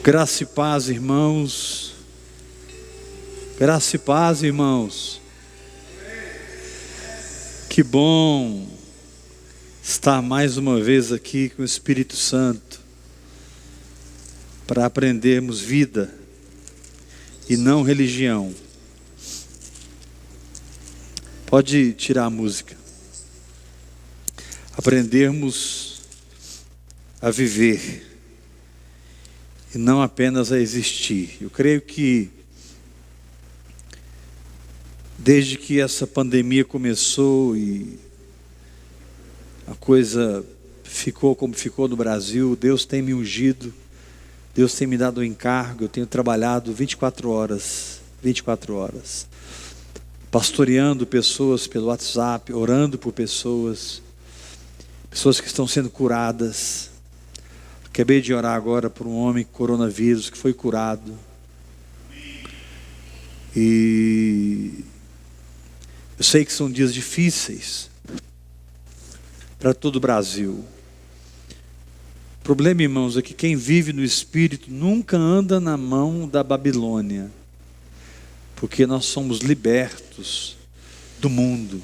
Graça e paz, irmãos. Graça e paz, irmãos. Que bom estar mais uma vez aqui com o Espírito Santo para aprendermos vida e não religião. Pode tirar a música. Aprendermos a viver e não apenas a existir. Eu creio que desde que essa pandemia começou e a coisa ficou como ficou no Brasil, Deus tem me ungido, Deus tem me dado o encargo, eu tenho trabalhado 24 horas, pastoreando pessoas pelo WhatsApp, orando por pessoas que estão sendo curadas. Acabei de orar agora por um homem com coronavírus que foi curado. E eu sei que são dias difíceis para todo o Brasil. O problema, irmãos, é que quem vive no Espírito nunca anda na mão da Babilônia, porque nós somos libertos do mundo.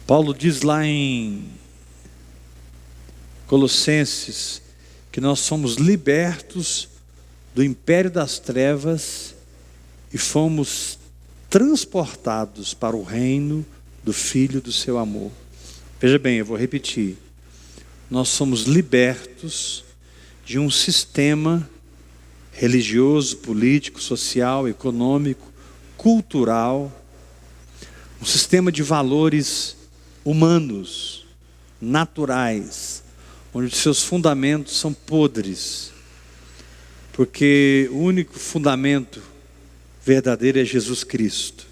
Paulo diz lá em Colossenses que nós somos libertos do império das trevas e fomos transportados para o reino do Filho do seu amor. Veja bem, eu vou repetir. Nós somos libertos de um sistema religioso, político, social, econômico, cultural, um sistema de valores humanos, naturais, onde seus fundamentos são podres, porque o único fundamento verdadeiro é Jesus Cristo.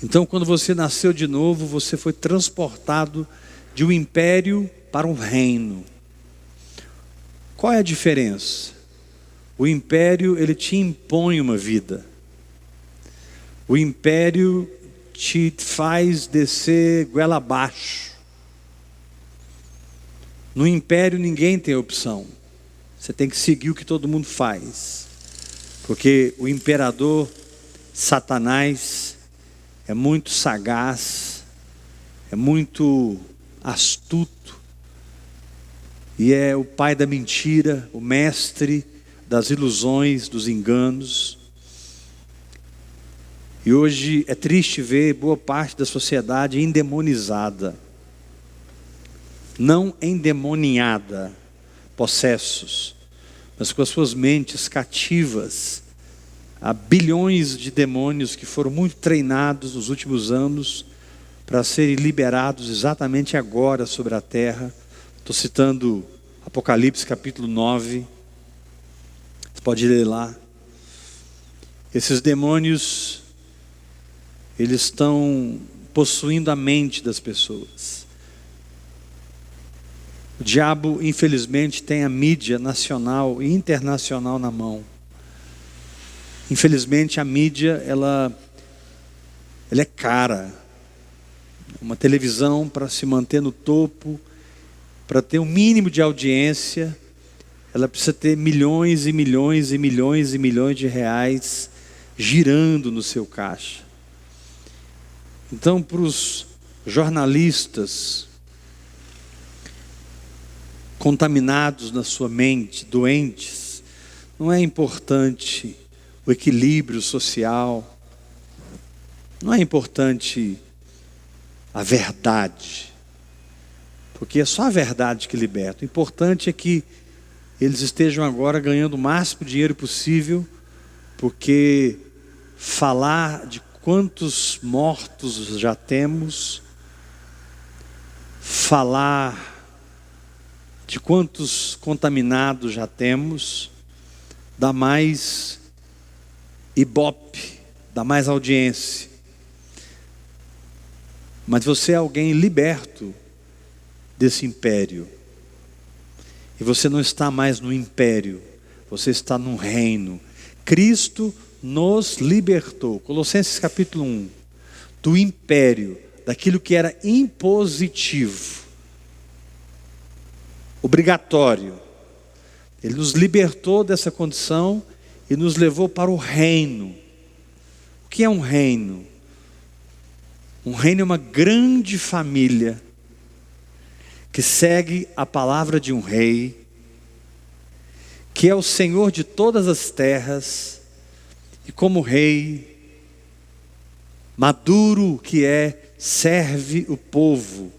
Então, quando você nasceu de novo, você foi transportado de um império para um reino. Qual é a diferença? O império, ele te impõe uma vida. O império te faz descer goela abaixo. No império ninguém tem opção. Você tem que seguir o que todo mundo faz. Porque o imperador Satanás é muito sagaz, é muito astuto, e é o pai da mentira, o mestre das ilusões, dos enganos. E hoje é triste ver boa parte da sociedade endemonizada. Não endemoniada, possessos, mas com as suas mentes cativas. Há bilhões de demônios que foram muito treinados nos últimos anos para serem liberados exatamente agora sobre a terra. Estou citando Apocalipse capítulo 9. Você pode ler lá. Esses demônios, eles estão possuindo a mente das pessoas. O diabo, infelizmente, tem a mídia nacional e internacional na mão. Infelizmente, a mídia, ela é cara. Uma televisão, para se manter no topo, para ter um mínimo de audiência, ela precisa ter milhões e milhões e milhões e milhões de reais girando no seu caixa. Então, para os jornalistas contaminados na sua mente, doentes, não é importante o equilíbrio social, não é importante a verdade, porque é só a verdade que liberta. O importante é que eles estejam agora ganhando o máximo dinheiro possível, porque falar de quantos mortos já temos, falar de quantos contaminados já temos, dá mais ibope, dá mais audiência. Mas você é alguém liberto desse império. E você não está mais no império, você está no reino. Cristo nos libertou. Colossenses capítulo 1. Do império, daquilo que era impositivo, obrigatório. Ele nos libertou dessa condição e nos levou para o reino. O que é um reino? Um reino é uma grande família que segue a palavra de um rei, que é o Senhor de todas as terras, e como rei, maduro que é, serve o povo,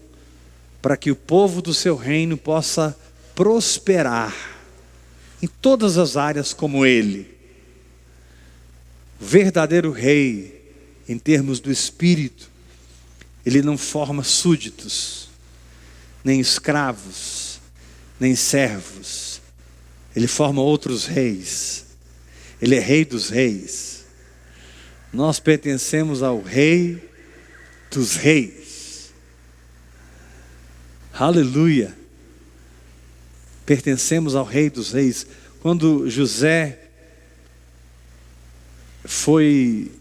para que o povo do seu reino possa prosperar em todas as áreas como ele. O verdadeiro rei, em termos do espírito, ele não forma súditos, nem escravos, nem servos. Ele forma outros reis. Ele é rei dos reis. Nós pertencemos ao rei dos reis. Aleluia. Pertencemos ao rei dos reis. Quando José foi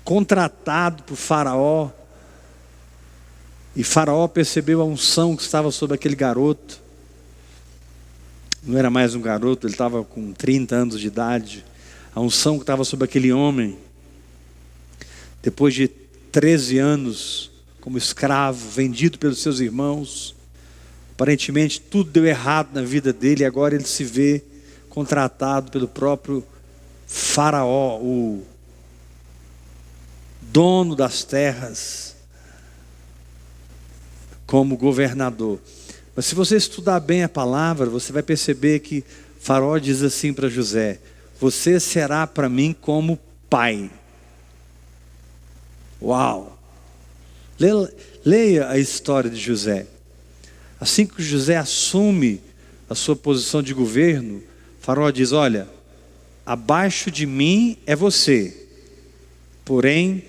contratado por Faraó, e Faraó percebeu a unção que estava sobre aquele garoto. Não era mais um garoto, ele estava com 30 anos de idade. A unção que estava sobre aquele homem. Depois de 13 anos como escravo, vendido pelos seus irmãos. Aparentemente tudo deu errado na vida dele e agora ele se vê contratado pelo próprio Faraó, o dono das terras, como governador. Mas se você estudar bem a palavra, você vai perceber que Faraó diz assim para José: você será para mim como pai. Uau! Leia a história de José. Assim que José assume a sua posição de governo, Faraó diz: olha, abaixo de mim é você, porém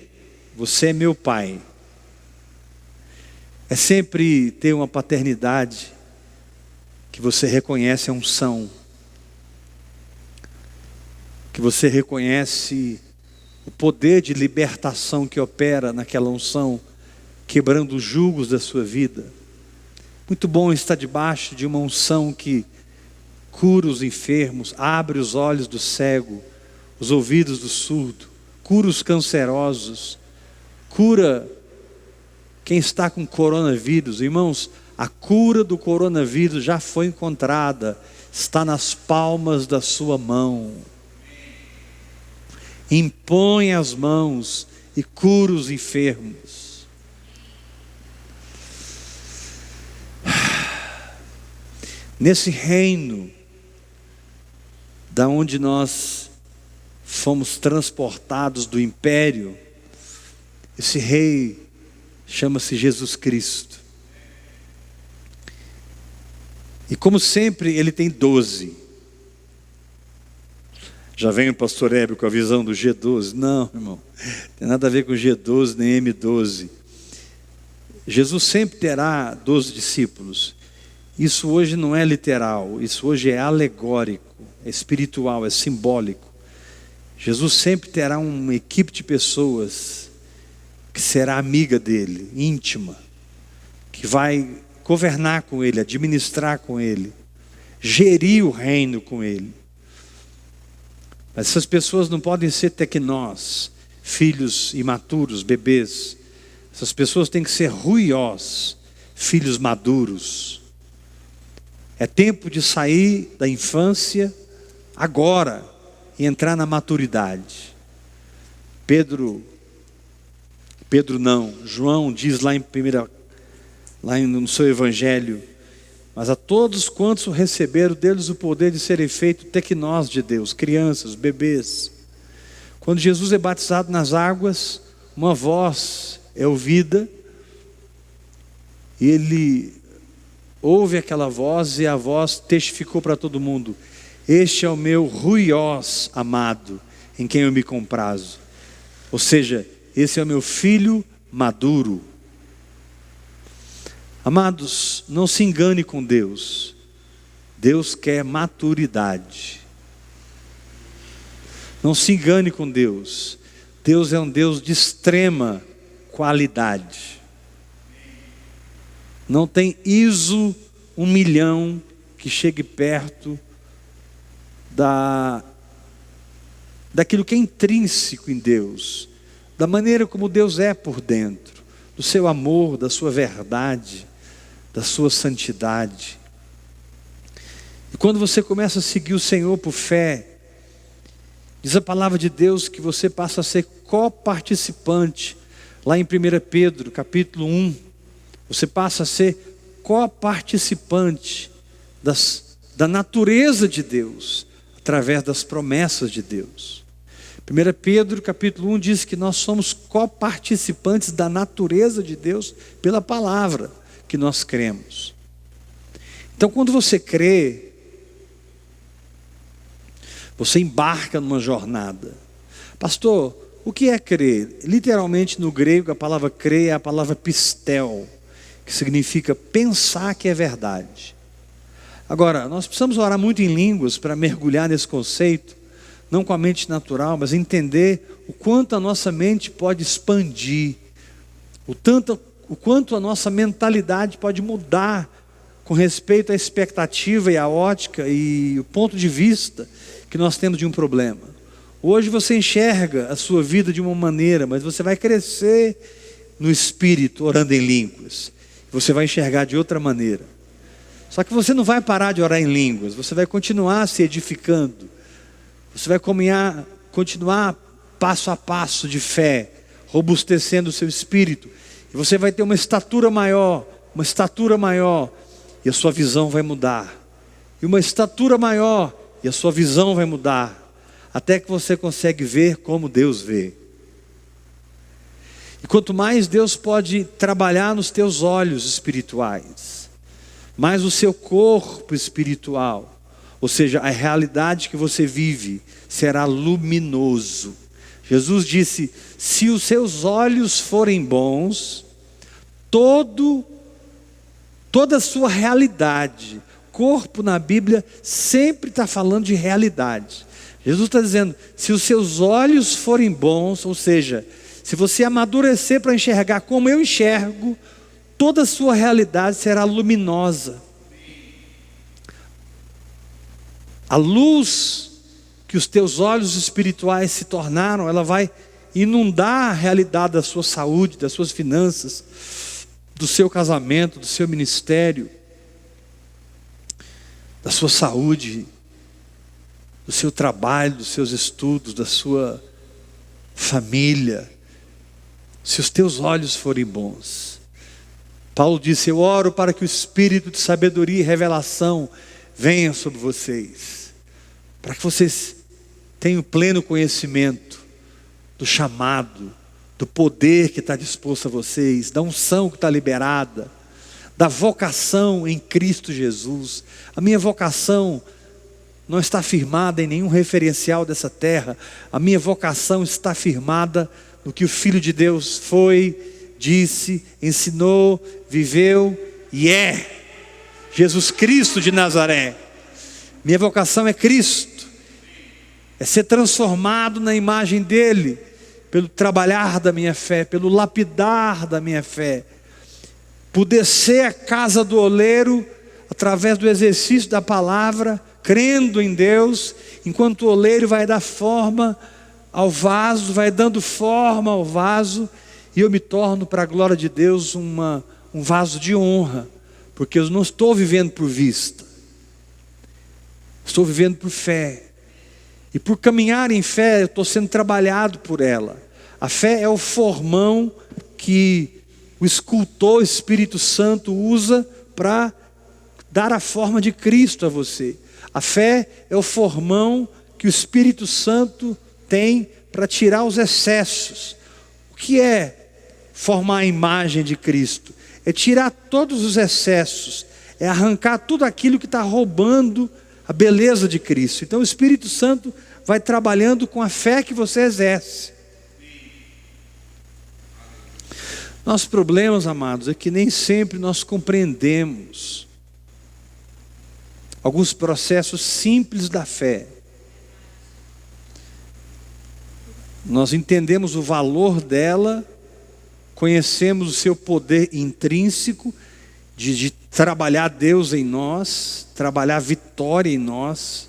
você é meu pai. É sempre ter uma paternidade que você reconhece a unção, que você reconhece o poder de libertação que opera naquela unção, quebrando os julgos da sua vida. Muito bom estar debaixo de uma unção que cura os enfermos, abre os olhos do cego, os ouvidos do surdo, cura os cancerosos, cura quem está com coronavírus. Irmãos, a cura do coronavírus já foi encontrada, está nas palmas da sua mão. Impõe as mãos e cura os enfermos. Nesse reino, da onde nós fomos transportados do império, esse rei chama-se Jesus Cristo. E como sempre, ele tem 12. Já vem o pastor Hébio com a visão do G12. Não, irmão, tem nada a ver com G12 nem M12. Jesus sempre terá 12 discípulos. Isso hoje não é literal, isso hoje é alegórico, é espiritual, é simbólico. Jesus sempre terá uma equipe de pessoas que será amiga dele, íntima, que vai governar com ele, administrar com ele, gerir o reino com ele. Mas essas pessoas não podem ser tecnós, filhos imaturos, bebês. Essas pessoas têm que ser ruiós, filhos maduros. É tempo de sair da infância agora e entrar na maturidade. João diz no seu evangelho: mas a todos quantos o receberam, deles o poder de serem feitos tecnós de Deus, crianças, bebês. Quando Jesus é batizado nas águas, uma voz é ouvida, e ele ouve aquela voz, e a voz testificou para todo mundo: este é o meu ruiós amado, em quem eu me comprazo. Ou seja, esse é o meu filho maduro. Amados, não se engane com Deus. Deus quer maturidade. Não se engane com Deus. Deus é um Deus de extrema qualidade. Não tem ISO 1 milhão que chegue perto daquilo que é intrínseco em Deus, da maneira como Deus é por dentro, do seu amor, da sua verdade, da sua santidade. E quando você começa a seguir o Senhor por fé, diz a palavra de Deus que você passa a ser coparticipante. Lá em 1 Pedro, capítulo 1, você passa a ser coparticipante da natureza de Deus, através das promessas de Deus. 1 Pedro, capítulo 1, diz que nós somos coparticipantes da natureza de Deus pela palavra que nós cremos. Então, quando você crê, você embarca numa jornada. Pastor, o que é crer? Literalmente no grego a palavra crer é a palavra pistel, que significa pensar que é verdade. Agora, nós precisamos orar muito em línguas para mergulhar nesse conceito, não com a mente natural, mas entender o quanto a nossa mente pode expandir, o quanto a nossa mentalidade pode mudar com respeito à expectativa e à ótica e o ponto de vista que nós temos de um problema. Hoje você enxerga a sua vida de uma maneira, mas você vai crescer no espírito orando em línguas. Você vai enxergar de outra maneira. Só que você não vai parar de orar em línguas, você vai continuar se edificando. Você vai continuar passo a passo de fé, robustecendo o seu espírito. E você vai ter uma estatura maior, e a sua visão vai mudar. E uma estatura maior, e a sua visão vai mudar. Até que você consegue ver como Deus vê. E quanto mais Deus pode trabalhar nos teus olhos espirituais, mais o seu corpo espiritual, ou seja, a realidade que você vive, será luminoso. Jesus disse: se os seus olhos forem bons, toda a sua realidade, corpo na Bíblia sempre está falando de realidade. Jesus está dizendo, se os seus olhos forem bons, ou seja, se você amadurecer para enxergar como eu enxergo, toda a sua realidade será luminosa. A luz que os teus olhos espirituais se tornaram, ela vai inundar a realidade da sua saúde, das suas finanças, do seu casamento, do seu ministério, da sua saúde, do seu trabalho, dos seus estudos, da sua família. Se os teus olhos forem bons. Paulo disse, eu oro para que o espírito de sabedoria e revelação venha sobre vocês, para que vocês tenham pleno conhecimento do chamado, do poder que está disposto a vocês, da unção que está liberada, da vocação em Cristo Jesus. A minha vocação não está firmada em nenhum referencial dessa terra. A minha vocação está firmada no que o Filho de Deus foi, disse, ensinou, viveu e é. Jesus Cristo de Nazaré. Minha vocação é Cristo. É ser transformado na imagem dele, pelo trabalhar da minha fé, pelo lapidar da minha fé. Por descer a casa do oleiro, através do exercício da palavra, crendo em Deus, enquanto o oleiro vai dar forma ao vaso, vai dando forma ao vaso, e eu me torno para a glória de Deus um vaso de honra, porque eu não estou vivendo por vista, estou vivendo por fé, e por caminhar em fé, eu estou sendo trabalhado por ela. A fé é o formão que o escultor Espírito Santo usa para dar a forma de Cristo a você. A fé é o formão que o Espírito Santo tem para tirar os excessos. O que é formar a imagem de Cristo? É tirar todos os excessos, é arrancar tudo aquilo que está roubando a beleza de Cristo. Então o Espírito Santo vai trabalhando com a fé que você exerce. Nosso problema, amados, é que nem sempre nós compreendemos alguns processos simples da fé. Nós entendemos o valor dela, conhecemos o seu poder intrínseco de trabalhar Deus em nós, trabalhar vitória em nós.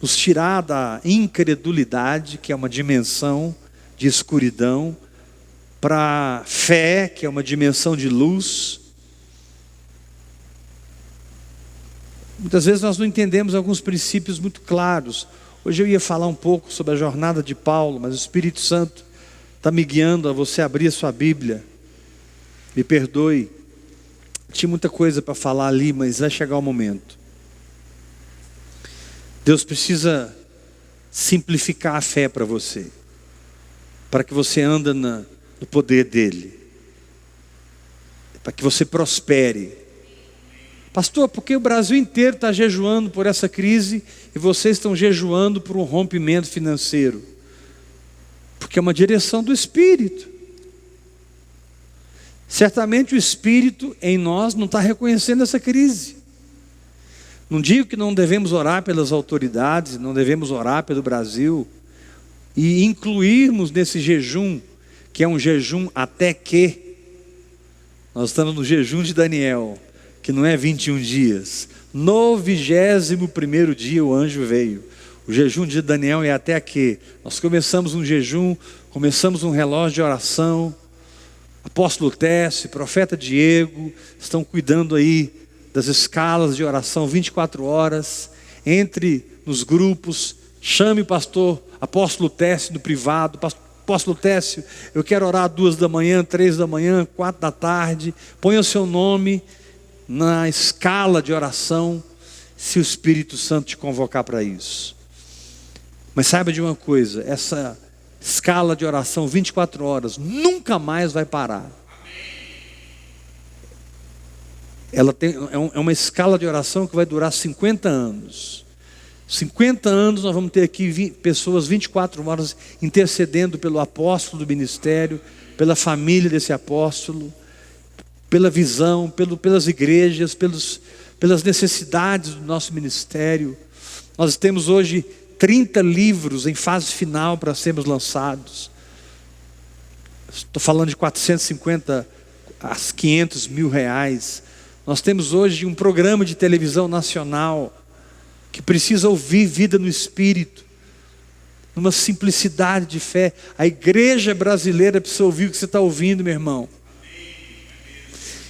nos tirar da incredulidade, que é uma dimensão de escuridão, para a fé, que é uma dimensão de luz. Muitas vezes nós não entendemos alguns princípios muito claros. Hoje eu ia falar um pouco sobre a jornada de Paulo, mas o Espírito Santo está me guiando a você abrir a sua Bíblia. Me perdoe, tinha muita coisa para falar ali, mas vai chegar o momento. Deus precisa simplificar a fé para você, para que você ande no poder dEle, para que você prospere. Pastor, porque o Brasil inteiro está jejuando por essa crise e vocês estão jejuando por um rompimento financeiro? Porque é uma direção do Espírito. Certamente o Espírito em nós não está reconhecendo essa crise. Não digo que não devemos orar pelas autoridades, não devemos orar pelo Brasil e incluirmos nesse jejum, que é um jejum até que. Nós estamos no jejum de Daniel, que não é 21 dias. No 21º dia o anjo veio. O jejum de Daniel é até que. Nós começamos um jejum, começamos um relógio de oração. Apóstolo Técio, profeta Diego, estão cuidando aí das escalas de oração 24 horas. Entre nos grupos, chame o pastor Apóstolo Técio no privado. Apóstolo Técio, eu quero orar 2 da manhã, 3 da manhã, 4 da tarde. Ponha o seu nome na escala de oração, se o Espírito Santo te convocar para isso. Mas saiba de uma coisa, essa escala de oração 24 horas nunca mais vai parar. Ela é uma escala de oração que vai durar 50 anos. 50 anos nós vamos ter aqui pessoas 24 horas intercedendo pelo apóstolo do ministério, pela família desse apóstolo, pela visão, pelas igrejas, pelas necessidades do nosso ministério. Nós temos hoje 30 livros em fase final para sermos lançados. Estou falando de 450 a 500 mil reais. Nós temos hoje um programa de televisão nacional que precisa ouvir vida no Espírito, numa simplicidade de fé. A igreja brasileira precisa ouvir o que você está ouvindo, meu irmão.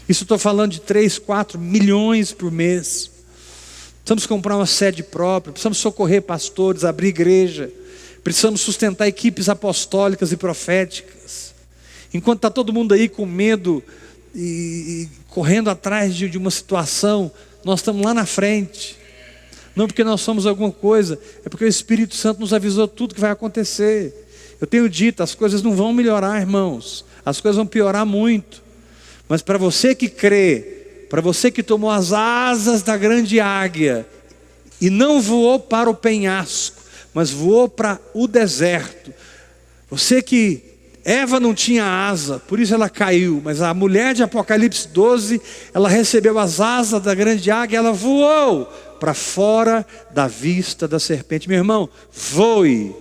Isso estou falando de 3, 4 milhões por mês. Precisamos comprar uma sede própria, precisamos socorrer pastores, abrir igreja, precisamos sustentar equipes apostólicas e proféticas. Enquanto está todo mundo aí com medo e correndo atrás de uma situação, nós estamos lá na frente. Não porque nós somos alguma coisa, é porque o Espírito Santo nos avisou tudo que vai acontecer. Eu tenho dito, as coisas não vão melhorar, irmãos, as coisas vão piorar muito. Mas para você que crê, para você que tomou as asas da grande águia e não voou para o penhasco, mas voou para o deserto, você que Eva não tinha asa, por isso ela caiu, mas a mulher de Apocalipse 12, ela recebeu as asas da grande águia, ela voou para fora da vista da serpente. Meu irmão, voe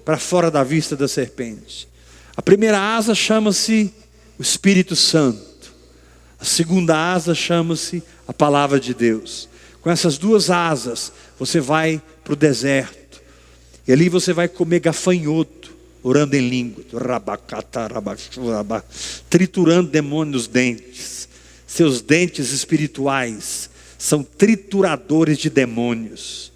para fora da vista da serpente. A primeira asa chama-se o Espírito Santo. A segunda asa chama-se a palavra de Deus. Com essas duas asas, você vai para o deserto. E ali você vai comer gafanhoto, orando em língua, triturando demônios nos dentes. Seus dentes espirituais são trituradores de demônios.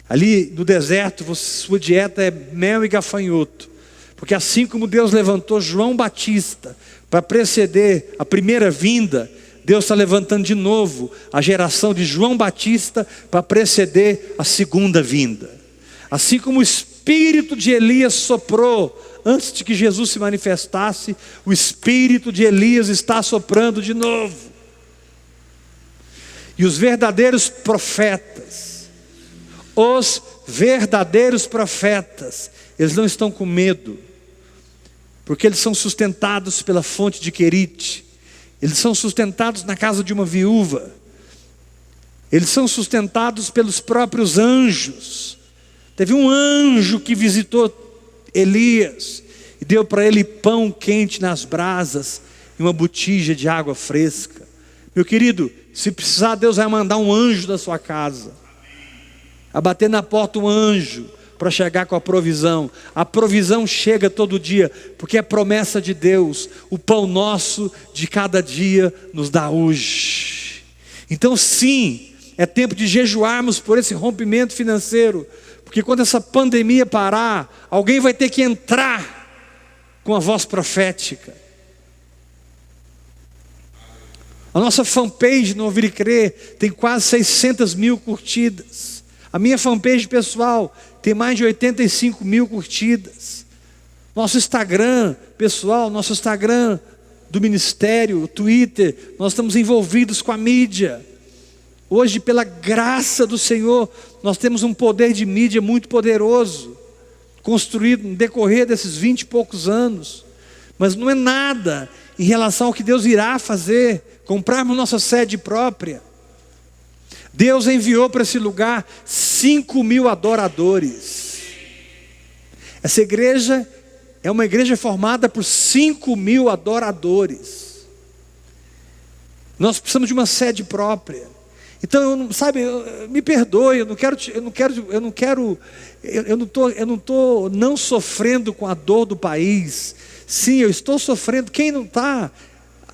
Ali no deserto, sua dieta é mel e gafanhoto. Porque assim como Deus levantou João Batista para preceder a primeira vinda, Deus está levantando de novo a geração de João Batista para preceder a segunda vinda. Assim como o espírito de Elias soprou antes de que Jesus se manifestasse, o espírito de Elias está soprando de novo. E os verdadeiros profetas, eles não estão com medo, porque eles são sustentados pela fonte de Querite, eles são sustentados na casa de uma viúva, eles são sustentados pelos próprios anjos. Teve um anjo que visitou Elias e deu para ele pão quente nas brasas e uma botija de água fresca. Meu querido, se precisar, Deus vai mandar um anjo da sua casa. a bater na porta um anjo para chegar com a provisão. A provisão chega todo dia, porque é promessa de Deus. O pão nosso de cada dia nos dá hoje. Então sim, é tempo de jejuarmos por esse rompimento financeiro, porque quando essa pandemia parar, alguém vai ter que entrar com a voz profética. A nossa fanpage no Ouvir e Crer tem quase 600 mil curtidas. A minha fanpage pessoal tem mais de 85 mil curtidas. Nosso Instagram pessoal, nosso Instagram do ministério, o Twitter, nós estamos envolvidos com a mídia. Hoje, pela graça do Senhor, nós temos um poder de mídia muito poderoso, construído no decorrer desses 20 e poucos anos. Mas não é nada em relação ao que Deus irá fazer, comprarmos nossa sede própria. Deus enviou para esse lugar 5.000 adoradores. Essa igreja é uma igreja formada por 5.000 adoradores. Nós precisamos de uma sede própria. Então, sabe, me perdoe, eu não estou não sofrendo com a dor do país. Sim, eu estou sofrendo. Quem não está?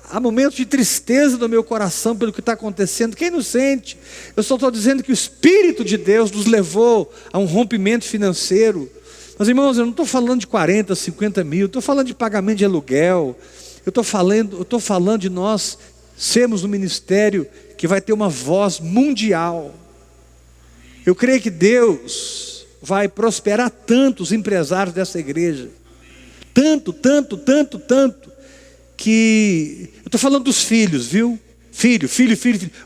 Há momentos de tristeza no meu coração pelo que está acontecendo. Quem não sente? Eu só estou dizendo que o Espírito de Deus nos levou a um rompimento financeiro. Mas irmãos, eu não estou falando de 40, 50 mil, estou falando de pagamento de aluguel. Eu estou falando de nós sermos um ministério que vai ter uma voz mundial. Eu creio que Deus vai prosperar tanto os empresários dessa igreja. Tanto, que eu estou falando dos filhos, viu? Filho.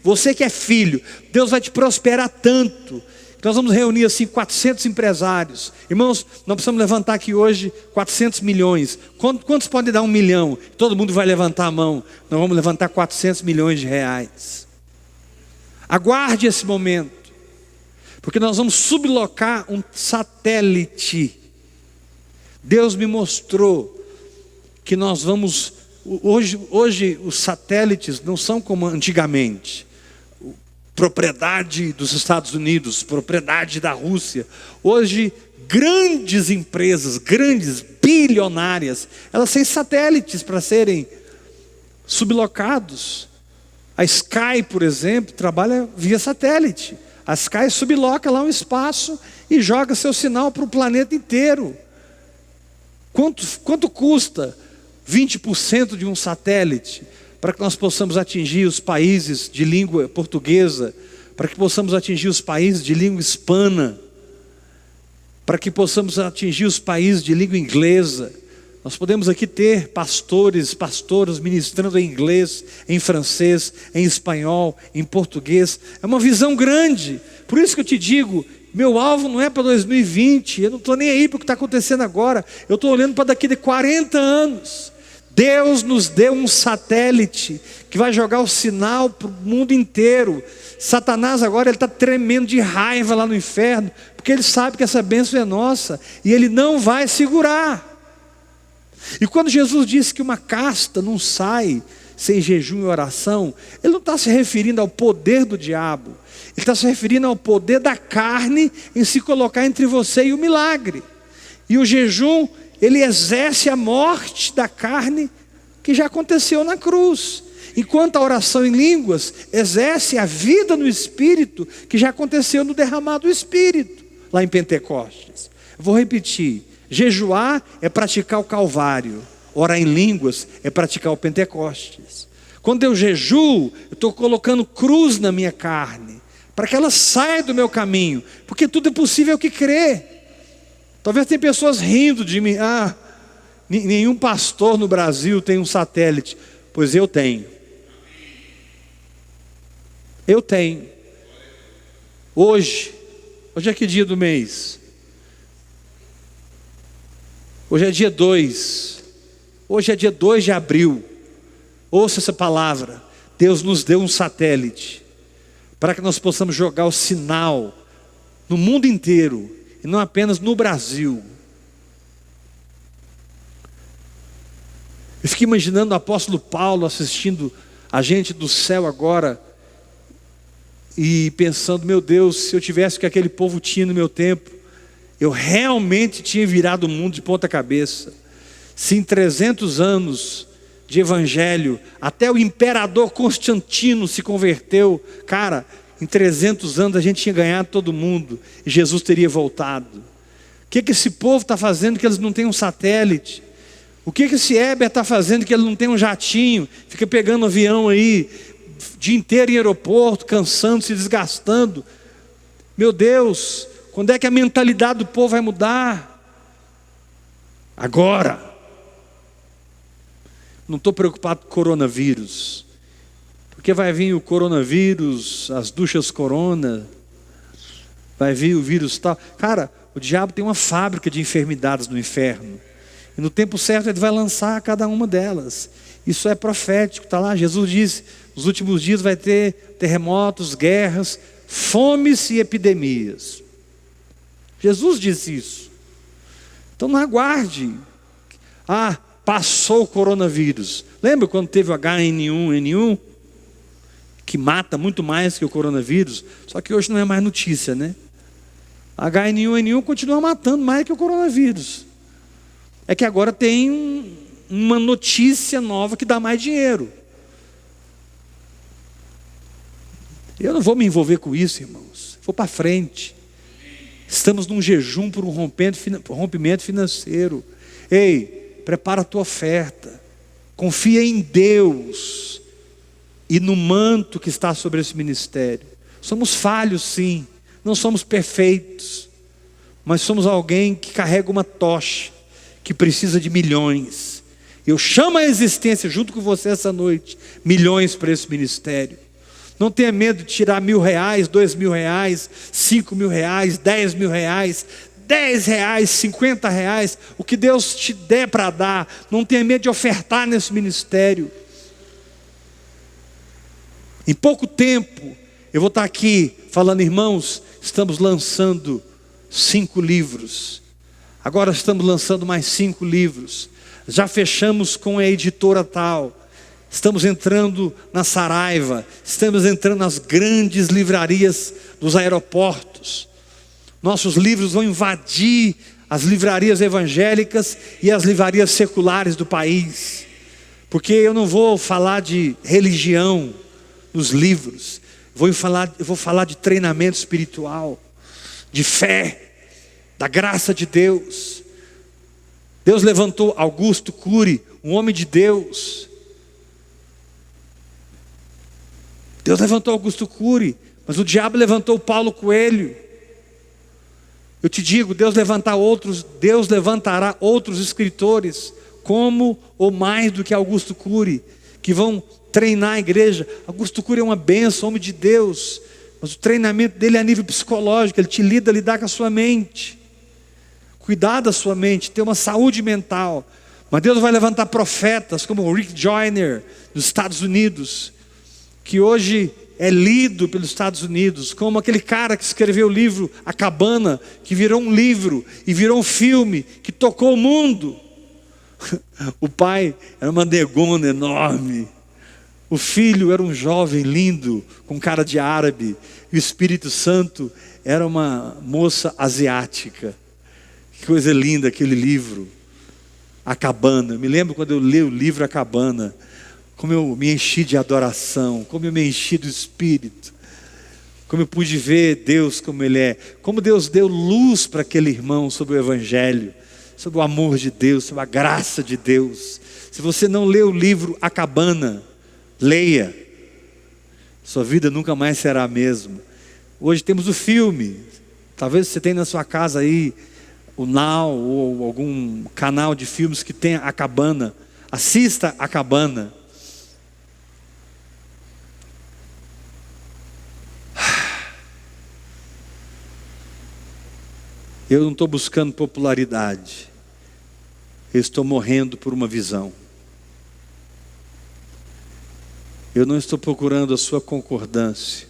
Você que é filho, Deus vai te prosperar tanto. Nós vamos reunir assim 400 empresários. Irmãos, nós precisamos levantar aqui hoje 400 milhões. Quantos podem dar 1 milhão? Todo mundo vai levantar a mão. Nós vamos levantar 400 milhões de reais. Aguarde esse momento, porque nós vamos sublocar um satélite. Deus me mostrou que nós vamos... Hoje os satélites não são como antigamente, propriedade dos Estados Unidos, propriedade da Rússia. Hoje grandes empresas, grandes, bilionárias, elas têm satélites para serem sublocados. A Sky, por exemplo, trabalha via satélite. A Sky subloca lá um espaço e joga seu sinal para o planeta inteiro. Quanto custa 20% de um satélite, para que nós possamos atingir os países de língua portuguesa, para que possamos atingir os países de língua hispana, para que possamos atingir os países de língua inglesa? Nós podemos aqui ter pastoras ministrando em inglês, em francês, em espanhol, em português. É uma visão grande. Por isso que eu te digo, meu alvo não é para 2020, eu não estou nem aí para o que está acontecendo agora, eu estou olhando para daqui de 40 anos. Deus nos deu um satélite que vai jogar o sinal para o mundo inteiro. Satanás agora ele está tremendo de raiva lá no inferno, porque ele sabe que essa bênção é nossa, e ele não vai segurar. E quando Jesus disse que uma casta não sai sem jejum e oração, ele não está se referindo ao poder do diabo, ele está se referindo ao poder da carne em se colocar entre você e o milagre. E o jejum, ele exerce a morte da carne que já aconteceu na cruz, enquanto a oração em línguas exerce a vida no Espírito que já aconteceu no derramado do Espírito lá em Pentecostes. Eu vou repetir: jejuar é praticar o Calvário, orar em línguas é praticar o Pentecostes. Quando eu jejuo, eu estou colocando cruz na minha carne, para que ela saia do meu caminho, porque tudo é possível que crê. Talvez tenha pessoas rindo de mim. Nenhum pastor no Brasil tem um satélite. Pois eu tenho. Eu tenho. Hoje é que dia do mês? Hoje é dia 2. Hoje é dia 2 de abril. Ouça essa palavra. Deus nos deu um satélite para que nós possamos jogar o sinal no mundo inteiro, e não apenas no Brasil. Eu fiquei imaginando o apóstolo Paulo assistindo a gente do céu agora, e pensando, meu Deus, se eu tivesse o que aquele povo tinha no meu tempo, eu realmente tinha virado o mundo de ponta cabeça. Se em 300 anos de evangelho, até o imperador Constantino se converteu, cara, em 300 anos a gente tinha ganhado todo mundo, e Jesus teria voltado. O que esse povo está fazendo que eles não têm um satélite? O que esse Heber está fazendo que ele não tem um jatinho, fica pegando avião aí, o dia inteiro em aeroporto, cansando, se desgastando? Meu Deus, quando é que a mentalidade do povo vai mudar? Agora. Não estou preocupado com o coronavírus, porque vai vir o coronavírus, as duchas corona, vai vir o vírus tal. Cara, o diabo tem uma fábrica de enfermidades no inferno, e no tempo certo ele vai lançar cada uma delas. Isso é profético, está lá. Jesus disse, nos últimos dias vai ter terremotos, guerras, fomes e epidemias. Jesus disse isso. Então não aguarde. Passou o coronavírus. Lembra quando teve o H1N1, que mata muito mais que o coronavírus? Só que hoje não é mais notícia, né? H1N1 continua matando mais que o coronavírus. É que agora tem uma notícia nova que dá mais dinheiro. Eu não vou me envolver com isso, irmãos. Vou para frente. Estamos num jejum por um rompimento financeiro. Ei, prepara a tua oferta, confia em Deus e no manto que está sobre esse ministério. Somos falhos sim, não somos perfeitos, mas somos alguém que carrega uma tocha, que precisa de milhões. Eu chamo a existência junto com você essa noite, milhões para esse ministério. Não tenha medo de tirar R$1.000, R$2.000, R$5.000, R$10.000, R$10, R$50, o que Deus te der para dar. Não tenha medo de ofertar nesse ministério. Em pouco tempo, eu vou estar aqui falando, irmãos, estamos lançando 5 livros. Agora estamos lançando mais 5 livros. Já fechamos com a editora tal. Estamos entrando na Saraiva. Estamos entrando nas grandes livrarias dos aeroportos. Nossos livros vão invadir as livrarias evangélicas e as livrarias seculares do país. Porque eu não vou falar de religião nos livros. Eu vou falar de treinamento espiritual, de fé, da graça de Deus. Deus levantou Augusto Cury, um homem de Deus. Deus levantou Augusto Cury, mas o diabo levantou Paulo Coelho. Eu te digo, Deus levantará outros escritores, como ou mais do que Augusto Cury, que vão treinar a igreja. Augusto Cury é uma bênção, homem de Deus, mas o treinamento dele é a nível psicológico. Ele te lidar com a sua mente, cuidar da sua mente, ter uma saúde mental. Mas Deus vai levantar profetas como o Rick Joyner, dos Estados Unidos, que hoje é lido pelos Estados Unidos, como aquele cara que escreveu o livro A Cabana, que virou um livro e virou um filme que tocou o mundo. O pai era uma negona enorme, o filho era um jovem lindo, com cara de árabe, e o Espírito Santo era uma moça asiática. Que coisa linda aquele livro, A Cabana. Eu me lembro quando eu li o livro A Cabana, como eu me enchi de adoração, como eu me enchi do Espírito, como eu pude ver Deus como Ele é, como Deus deu luz para aquele irmão sobre o Evangelho, sobre o amor de Deus, sobre a graça de Deus. Se você não leu o livro A Cabana, leia, sua vida nunca mais será a mesma. Hoje temos o filme, talvez você tenha na sua casa aí, o Now, ou algum canal de filmes que tenha A Cabana. Assista A Cabana. Eu não estou buscando popularidade. Eu estou morrendo por uma visão. Eu não estou procurando a sua concordância.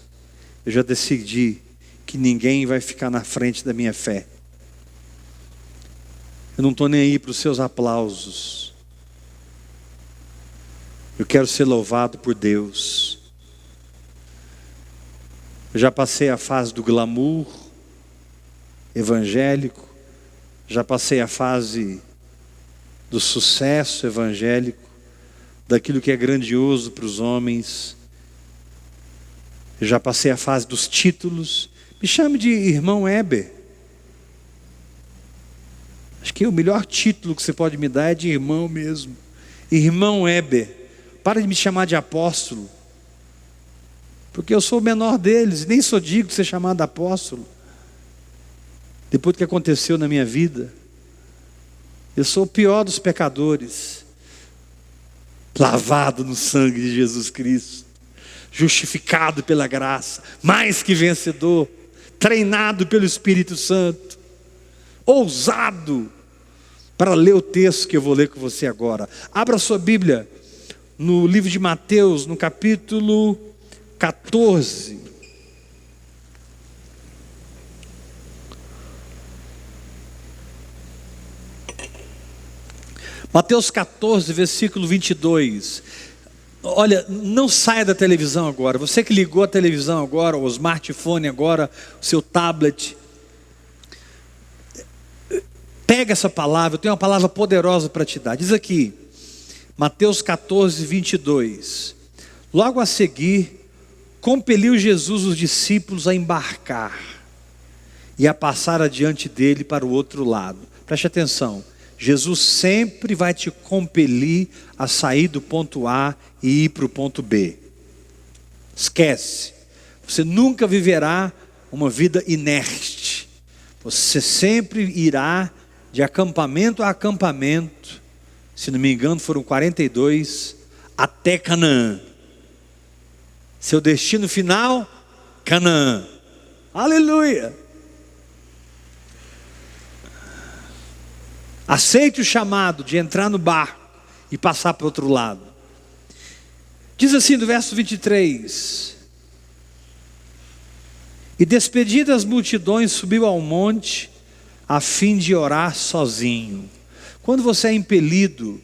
Eu já decidi que ninguém vai ficar na frente da minha fé. Eu não estou nem aí para os seus aplausos. Eu quero ser louvado por Deus. Eu já passei a fase do glamour evangélico, já passei a fase do sucesso evangélico, daquilo que é grandioso para os homens. Eu já passei a fase dos títulos. Me chame de irmão Heber. Acho que o melhor título que você pode me dar é de irmão mesmo. Irmão Heber. Para de me chamar de apóstolo, porque eu sou o menor deles, nem sou digno de ser chamado de apóstolo. Depois do que aconteceu na minha vida, eu sou o pior dos pecadores, lavado no sangue de Jesus Cristo, justificado pela graça, mais que vencedor, treinado pelo Espírito Santo, ousado para ler o texto que eu vou ler com você agora. Abra sua Bíblia no livro de Mateus, no capítulo 14. Mateus 14, versículo 22. Olha, não saia da televisão agora. Você que ligou a televisão agora, o smartphone agora, o seu tablet, pega essa palavra. Eu tenho uma palavra poderosa para te dar. Diz aqui, Mateus 14, 22. Logo a seguir, compeliu Jesus os discípulos a embarcar e a passar adiante dele para o outro lado. Preste atenção. Jesus sempre vai te compelir a sair do ponto A e ir para o ponto B. Esquece. Você nunca viverá uma vida inerte. Você sempre irá de acampamento a acampamento. Se não me engano foram 42 até Canaã. Seu destino final, Canaã. Aleluia. Aceite o chamado de entrar no barco e passar para o outro lado. Diz assim no verso 23. E despedidas as multidões, subiu ao monte a fim de orar sozinho. Quando você é impelido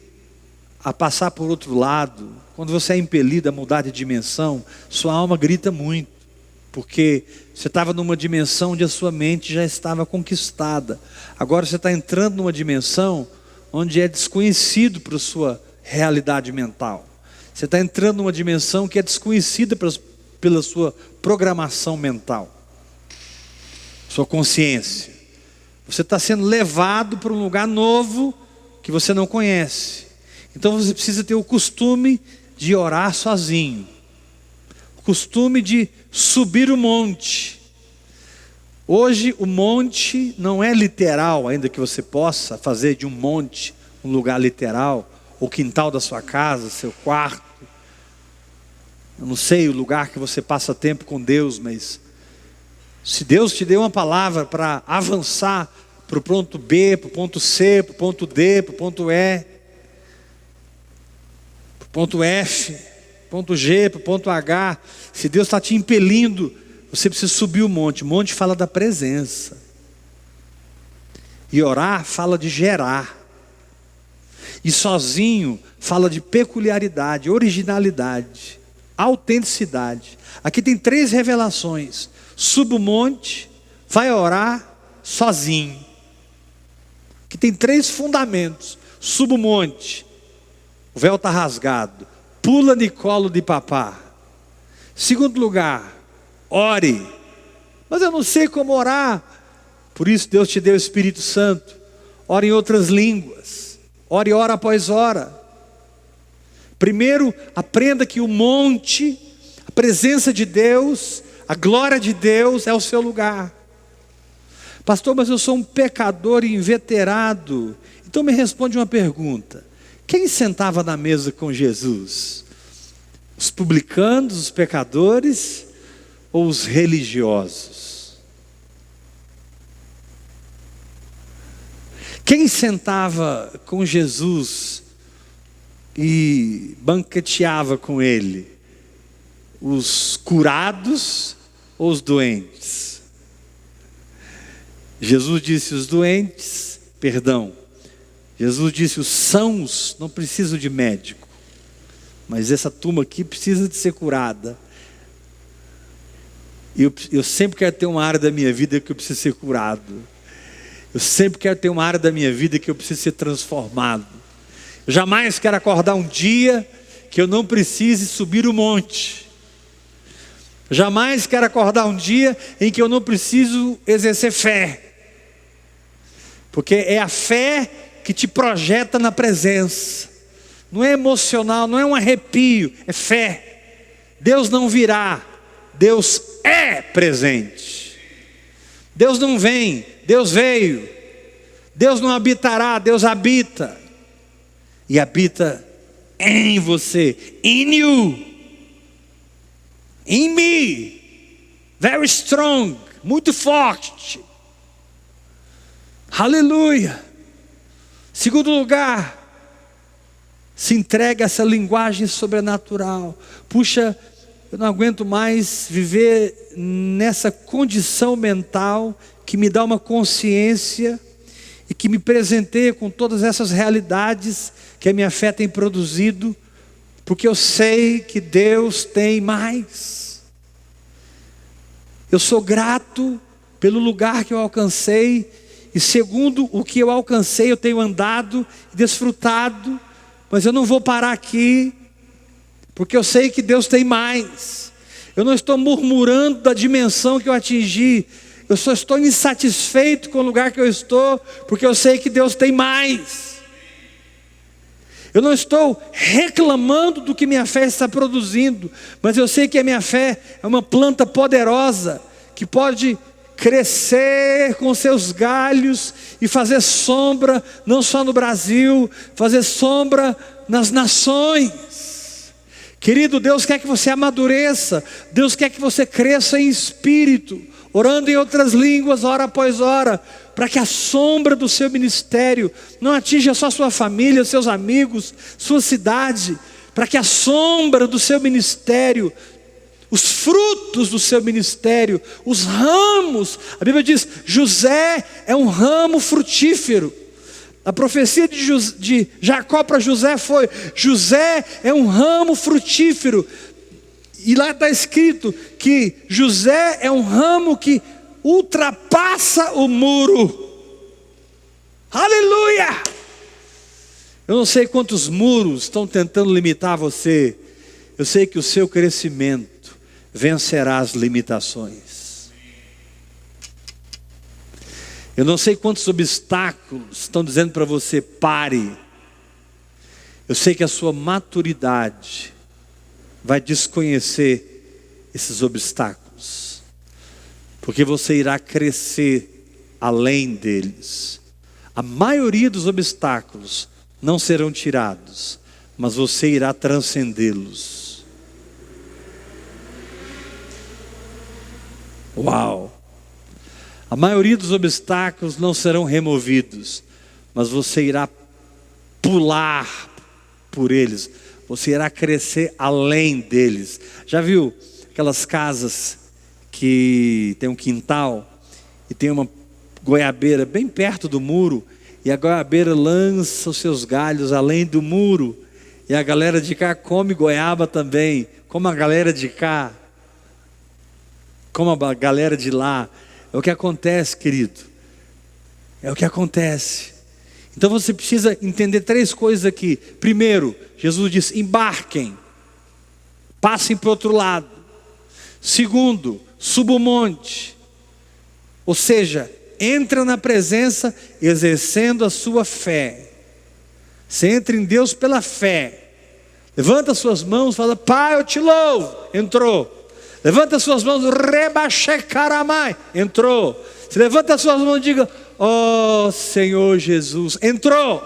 a passar por outro lado, quando você é impelido a mudar de dimensão, sua alma grita muito. Porque você estava numa dimensão onde a sua mente já estava conquistada. Agora você está entrando numa dimensão onde é desconhecido para a sua realidade mental. Você está entrando numa dimensão que é desconhecida pela sua programação mental, sua consciência. Você está sendo levado para um lugar novo que você não conhece. Então você precisa ter o costume de orar sozinho. O costume de subir o monte. Hoje o monte não é literal, ainda que você possa fazer de um monte um lugar literal, o quintal da sua casa, seu quarto. Eu não sei o lugar que você passa tempo com Deus, mas se Deus te deu uma palavra para avançar para o ponto B, para o ponto C, para o ponto D, para o ponto E, para o ponto F, ponto G, para o ponto H, se Deus está te impelindo, você precisa subir o monte. O monte fala da presença. E orar fala de gerar. E sozinho fala de peculiaridade, originalidade, autenticidade. Aqui tem 3 revelações. Suba o monte, vai orar sozinho. Aqui tem 3 fundamentos. Suba o monte, o véu está rasgado, pula no colo de papá. Segundo lugar, ore. Mas eu não sei como orar. Por isso Deus te deu o Espírito Santo. Ore em outras línguas. Ore hora após hora. Primeiro, aprenda que o monte, a presença de Deus, a glória de Deus é o seu lugar. Pastor, mas eu sou um pecador inveterado. Então me responde uma pergunta. Quem sentava na mesa com Jesus? Os publicanos, os pecadores ou os religiosos? Quem sentava com Jesus e banqueteava com ele? Os curados ou os doentes? Jesus disse os doentes, Jesus disse os sãos não precisam de médico, mas essa turma aqui precisa de ser curada. Eu sempre quero ter uma área da minha vida que eu preciso ser curado. Eu sempre quero ter uma área da minha vida que eu preciso ser transformado. Eu jamais quero acordar um dia que eu não precise subir o monte. Eu jamais quero acordar um dia em que eu não preciso exercer fé. Porque é a fé que te projeta na presença. Não é emocional, não é um arrepio, é fé. Deus não virá, Deus é presente. Deus não vem, Deus veio. Deus não habitará, Deus habita. E habita em você, in you, in me, very strong, muito forte. Aleluia. Segundo lugar, se entrega a essa linguagem sobrenatural. Puxa, eu não aguento mais viver nessa condição mental que me dá uma consciência e que me presenteia com todas essas realidades que a minha fé tem produzido, porque eu sei que Deus tem mais. Eu sou grato pelo lugar que eu alcancei, e segundo o que eu alcancei, eu tenho andado e desfrutado, mas eu não vou parar aqui, porque eu sei que Deus tem mais. Eu não estou murmurando da dimensão que eu atingi, eu só estou insatisfeito com o lugar que eu estou, porque eu sei que Deus tem mais. Eu não estou reclamando do que minha fé está produzindo, mas eu sei que a minha fé é uma planta poderosa, que pode crescer com seus galhos e fazer sombra, não só no Brasil, fazer sombra nas nações. Querido, Deus quer que você amadureça, Deus quer que você cresça em espírito, orando em outras línguas, hora após hora, para que a sombra do seu ministério não atinja só sua família, seus amigos, sua cidade, para que a sombra do seu ministério, os frutos do seu ministério, os ramos, a Bíblia diz, José é um ramo frutífero. A profecia de Jacó para José foi, José é um ramo frutífero. E lá está escrito que José é um ramo que ultrapassa o muro. Aleluia! Eu não sei quantos muros estão tentando limitar você. Eu sei que o seu crescimento vencerá as limitações. Eu não sei quantos obstáculos estão dizendo para você, pare. Eu sei que a sua maturidade vai desconhecer esses obstáculos, porque você irá crescer além deles. A maioria dos obstáculos não serão tirados, mas você irá transcendê-los. Uau! A maioria dos obstáculos não serão removidos, mas você irá pular por eles. Você irá crescer além deles. Já viu aquelas casas que tem um quintal e tem uma goiabeira bem perto do muro, e a goiabeira lança os seus galhos além do muro, e a galera de cá come goiaba também, como a galera de cá, como a galera de lá. É o que acontece, querido. É o que acontece. Então você precisa entender três coisas aqui. Primeiro, Jesus disse, embarquem, passem para o outro lado. Segundo, suba o monte. Ou seja, entra na presença exercendo a sua fé. Você entra em Deus pela fé. Levanta suas mãos e fala, Pai, eu te louvo. Entrou. Levanta suas mãos, rebaxecaramai. Entrou. Se levanta suas mãos e diga, ó Senhor Jesus. Entrou.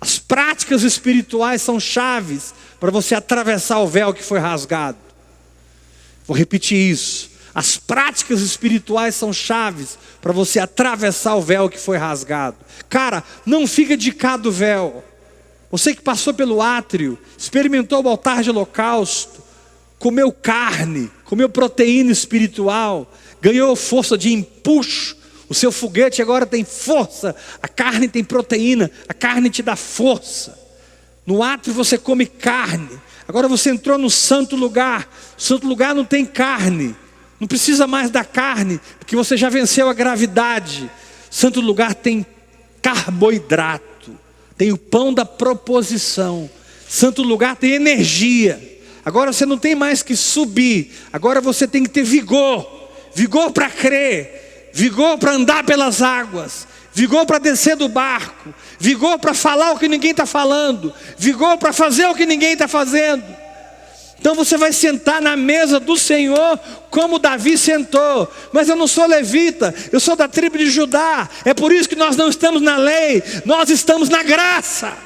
As práticas espirituais são chaves para você atravessar o véu que foi rasgado. Vou repetir isso. As práticas espirituais são chaves para você atravessar o véu que foi rasgado. Cara, não fica de cá do véu. Você que passou pelo átrio, experimentou o altar de holocausto, comeu carne, comeu proteína espiritual, ganhou força de empuxo. O seu foguete agora tem força. A carne tem proteína, a carne te dá força. No átrio você come carne, Agora você entrou no santo lugar. O santo lugar não tem carne. Não precisa mais da carne, porque você já venceu a gravidade. O santo lugar tem carboidrato. Tem o pão da proposição. Santo lugar tem energia. Agora você não tem mais que subir. Agora você tem que ter vigor. Vigor para crer. Vigor para andar pelas águas. Vigor para descer do barco. Vigor para falar o que ninguém está falando. Vigor para fazer o que ninguém está fazendo. Então você vai sentar na mesa do Senhor como Davi sentou. Mas eu não sou levita, eu sou da tribo de Judá. É por isso que nós não estamos na lei, nós estamos na graça.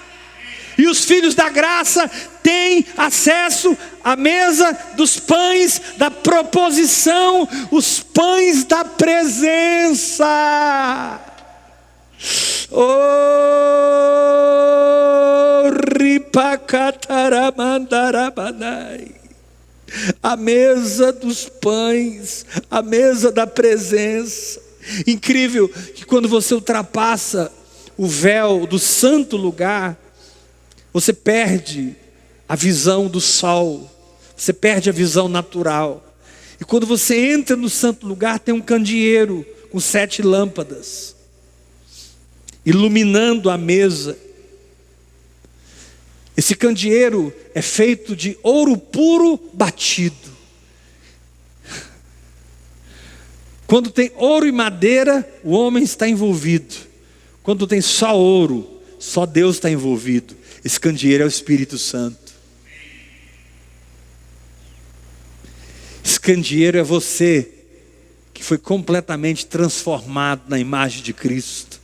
E os filhos da graça têm acesso à mesa dos pães da proposição, os pães da presença. A mesa dos pães, a mesa da presença. Incrível que quando você ultrapassa o véu do santo lugar, você perde a visão do sol, você perde a visão natural. E quando você entra no santo lugar, tem um candeeiro com 7 lâmpadas iluminando a mesa. Esse candeeiro é feito de ouro puro batido. Quando tem ouro e madeira, o homem está envolvido. Quando tem só ouro, só Deus está envolvido. Esse candeeiro é o Espírito Santo. Esse candeeiro é você que foi completamente transformado na imagem de Cristo.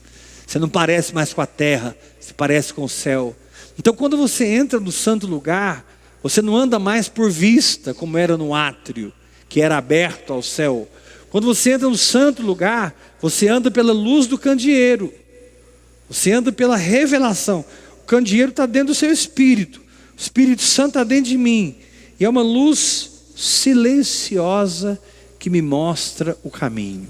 Você não parece mais com a terra, você parece com o céu. Então quando você entra no santo lugar, você não anda mais por vista, como era no átrio, que era aberto ao céu. Quando você entra no santo lugar, você anda pela luz do candeeiro. Você anda pela revelação. O candeeiro está dentro do seu espírito. O Espírito Santo está dentro de mim. E é uma luz silenciosa que me mostra o caminho.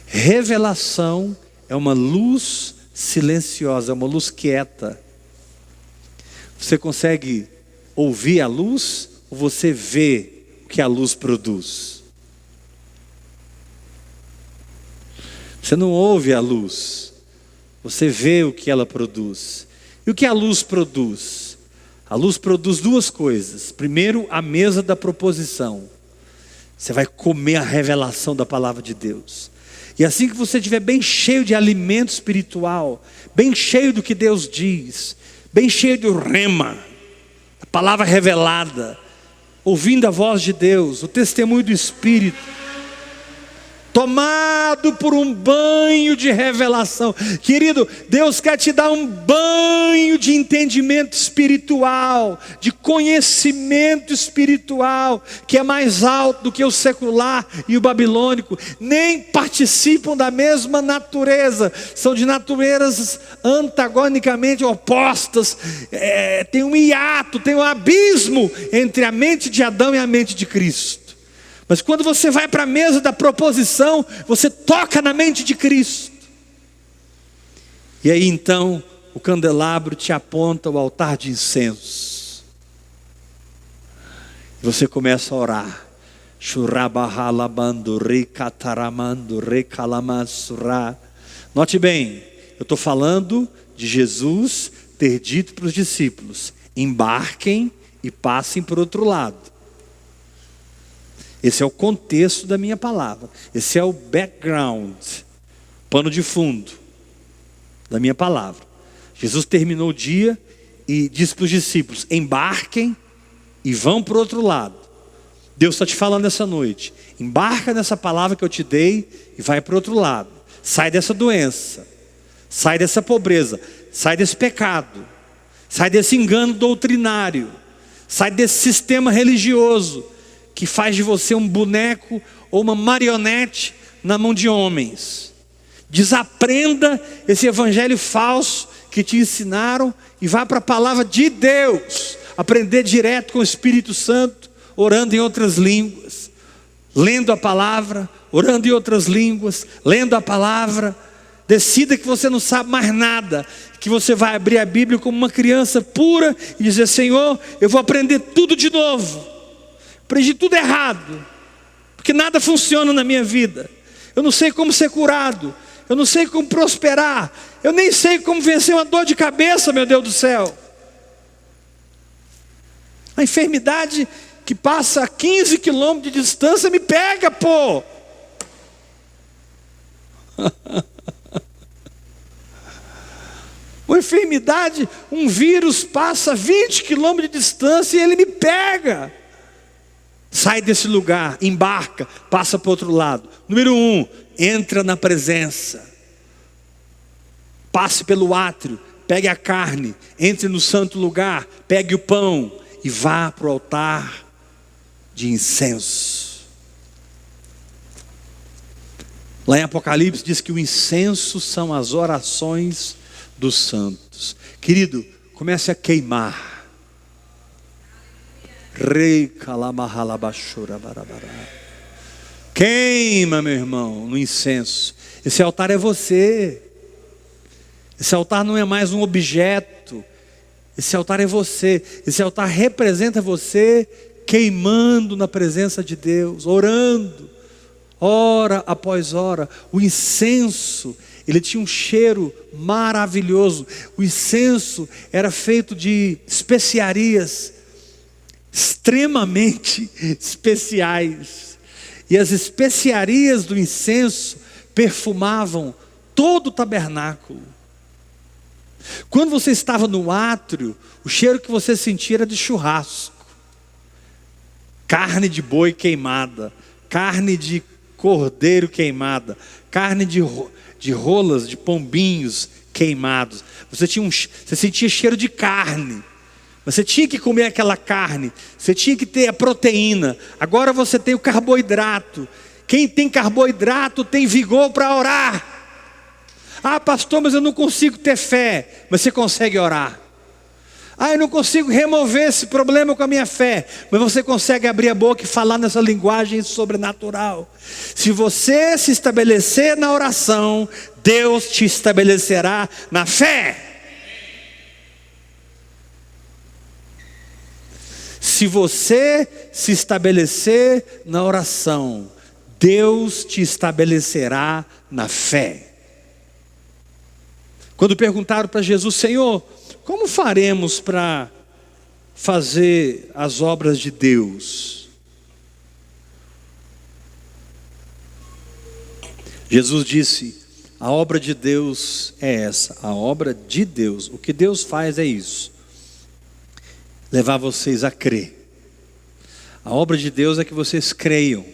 Revelação é uma luz silenciosa, é uma luz quieta. Você consegue ouvir a luz ou você vê o que a luz produz? Você não ouve a luz, você vê o que ela produz. E o que a luz produz? A luz produz 2 coisas. Primeiro, a mesa da proposição. Você vai comer a revelação da palavra de Deus. E assim que você estiver bem cheio de alimento espiritual, bem cheio do que Deus diz, bem cheio do rema, a palavra revelada, ouvindo a voz de Deus, o testemunho do Espírito, tomado por um banho de revelação. Querido, Deus quer te dar um banho de entendimento espiritual, de conhecimento espiritual, que é mais alto do que o secular e o babilônico. Nem participam da mesma natureza, são de naturezas antagonicamente opostas. Tem um hiato, tem um abismo entre a mente de Adão e a mente de Cristo. Mas quando você vai para a mesa da proposição, você toca na mente de Cristo. E aí então, o candelabro te aponta o altar de incenso. E você começa a orar. Note bem, eu estou falando de Jesus ter dito para os discípulos: embarquem e passem para o outro lado. Esse é o contexto da minha palavra. Esse é o background, pano de fundo da minha palavra. Jesus terminou o dia e disse para os discípulos: embarquem e vão para o outro lado. Deus está te falando essa noite: embarca nessa palavra que eu te dei e vai para o outro lado. Sai dessa doença, sai dessa pobreza, sai desse pecado, sai desse engano doutrinário, sai desse sistema religioso que faz de você um boneco ou uma marionete na mão de homens. Desaprenda esse evangelho falso que te ensinaram e vá para a palavra de Deus. Aprender direto com o Espírito Santo, orando em outras línguas, lendo a palavra, orando em outras línguas, lendo a palavra, Decida que você não sabe mais nada, que você vai abrir a Bíblia como uma criança pura e dizer: Senhor, eu vou aprender tudo de novo. Aprendi tudo errado, porque nada funciona na minha vida. Eu não sei como ser curado, eu não sei como prosperar, eu nem sei como vencer uma dor de cabeça, meu Deus do céu. A enfermidade que passa a 15 quilômetros de distância me pega, pô. Uma enfermidade, um vírus passa a 20 quilômetros de distância e ele me pega. Sai desse lugar, embarca, passa para o outro lado. Número 1, entra na presença. Passe pelo átrio, pegue a carne, entre no santo lugar, pegue o pão e vá para o altar de incenso. Lá em Apocalipse diz que o incenso são as orações dos santos. Querido, comece a queimar. Queima, meu irmão, no incenso. Esse altar é você. Esse altar não é mais um objeto. Esse altar é você. Esse altar representa você queimando na presença de Deus, orando, hora após hora. O incenso, ele tinha um cheiro maravilhoso. O incenso era feito de especiarias extremamente especiais. E as especiarias do incenso perfumavam todo o tabernáculo. Quando você estava no átrio, o cheiro que você sentia era de churrasco. Carne de boi queimada, carne de cordeiro queimada, carne de rolas, de pombinhos queimados. Você sentia cheiro de carne. Você tinha que comer aquela carne, você tinha que ter a proteína. Agora você tem o carboidrato. Quem tem carboidrato tem vigor para orar. Ah, pastor, mas eu não consigo ter fé. Mas você consegue orar. Ah, eu não consigo remover esse problema com a minha fé. Mas você consegue abrir a boca e falar nessa linguagem sobrenatural. Se você se estabelecer na oração, Deus te estabelecerá na fé. Se você se estabelecer na oração, Deus te estabelecerá na fé. Quando perguntaram para Jesus: Senhor, como faremos para fazer as obras de Deus? Jesus disse: a obra de Deus é essa, a obra de Deus. O que Deus faz é isso: levar vocês a crer. A obra de Deus é que vocês creiam.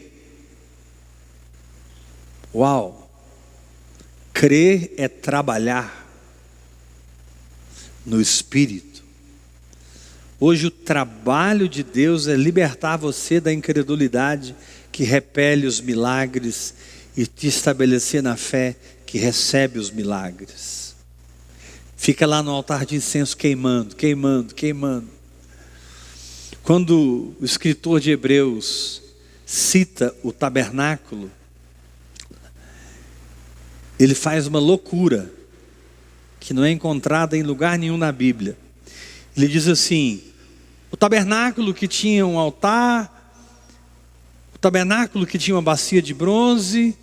Uau! Crer é trabalhar no Espírito. Hoje o trabalho de Deus é libertar você da incredulidade que repele os milagres e te estabelecer na fé que recebe os milagres. Fica lá no altar de incenso queimando, queimando, queimando. Quando o escritor de Hebreus cita o tabernáculo, ele faz uma loucura que não é encontrada em lugar nenhum na Bíblia. Ele diz assim: o tabernáculo que tinha um altar, o tabernáculo que tinha uma bacia de bronze,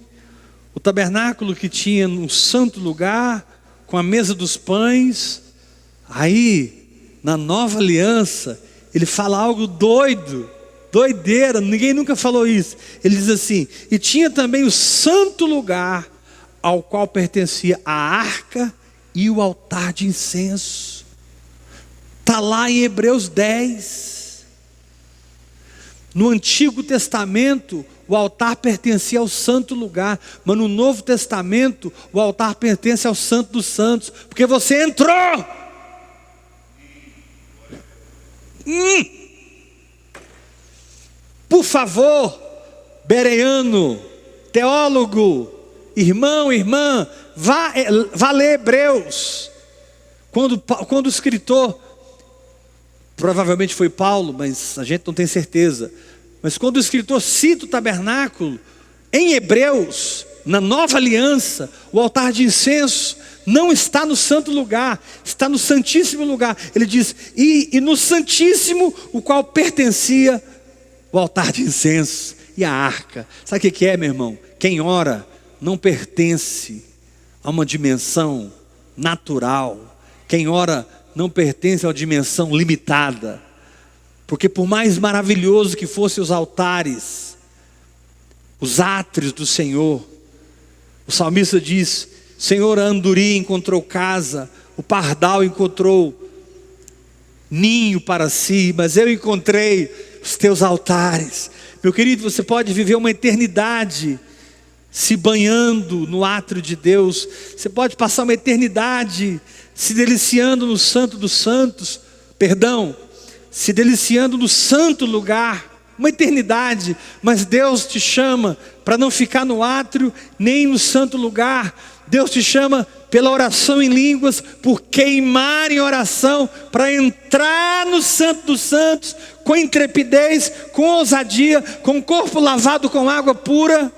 o tabernáculo que tinha um santo lugar com a mesa dos pães. Aí, na nova aliança, ele fala algo doido, doideira, ninguém nunca falou isso. Ele diz assim: e tinha também o santo lugar ao qual pertencia a arca e o altar de incenso. Está lá em Hebreus 10. No Antigo Testamento, o altar pertencia ao santo lugar, mas no Novo Testamento, o altar pertence ao Santo dos Santos, porque você entrou. Por favor, bereano, teólogo, irmão, irmã, vá ler Hebreus. Quando o escritor, provavelmente foi Paulo, mas a gente não tem certeza, mas quando o escritor cita o tabernáculo em Hebreus, na nova aliança, o altar de incenso não está no santo lugar, está no santíssimo lugar. Ele diz, e no santíssimo, o qual pertencia o altar de incenso e a arca. Sabe o que é, meu irmão? Quem ora não pertence a uma dimensão natural. Quem ora não pertence a uma dimensão limitada. Porque por mais maravilhoso que fossem os altares, os átrios do Senhor, o salmista diz, Senhor, a andorinha encontrou casa, o pardal encontrou ninho para si, mas eu encontrei os teus altares. Meu querido, você pode viver uma eternidade se banhando no átrio de Deus. Você pode passar uma eternidade se deliciando no santo dos santos, se deliciando no santo lugar, uma eternidade. Mas Deus te chama para não ficar no átrio, nem no santo lugar. Deus te chama pela oração em línguas, por queimar em oração, para entrar no santo dos santos, com intrepidez, com ousadia, com o corpo lavado com água pura,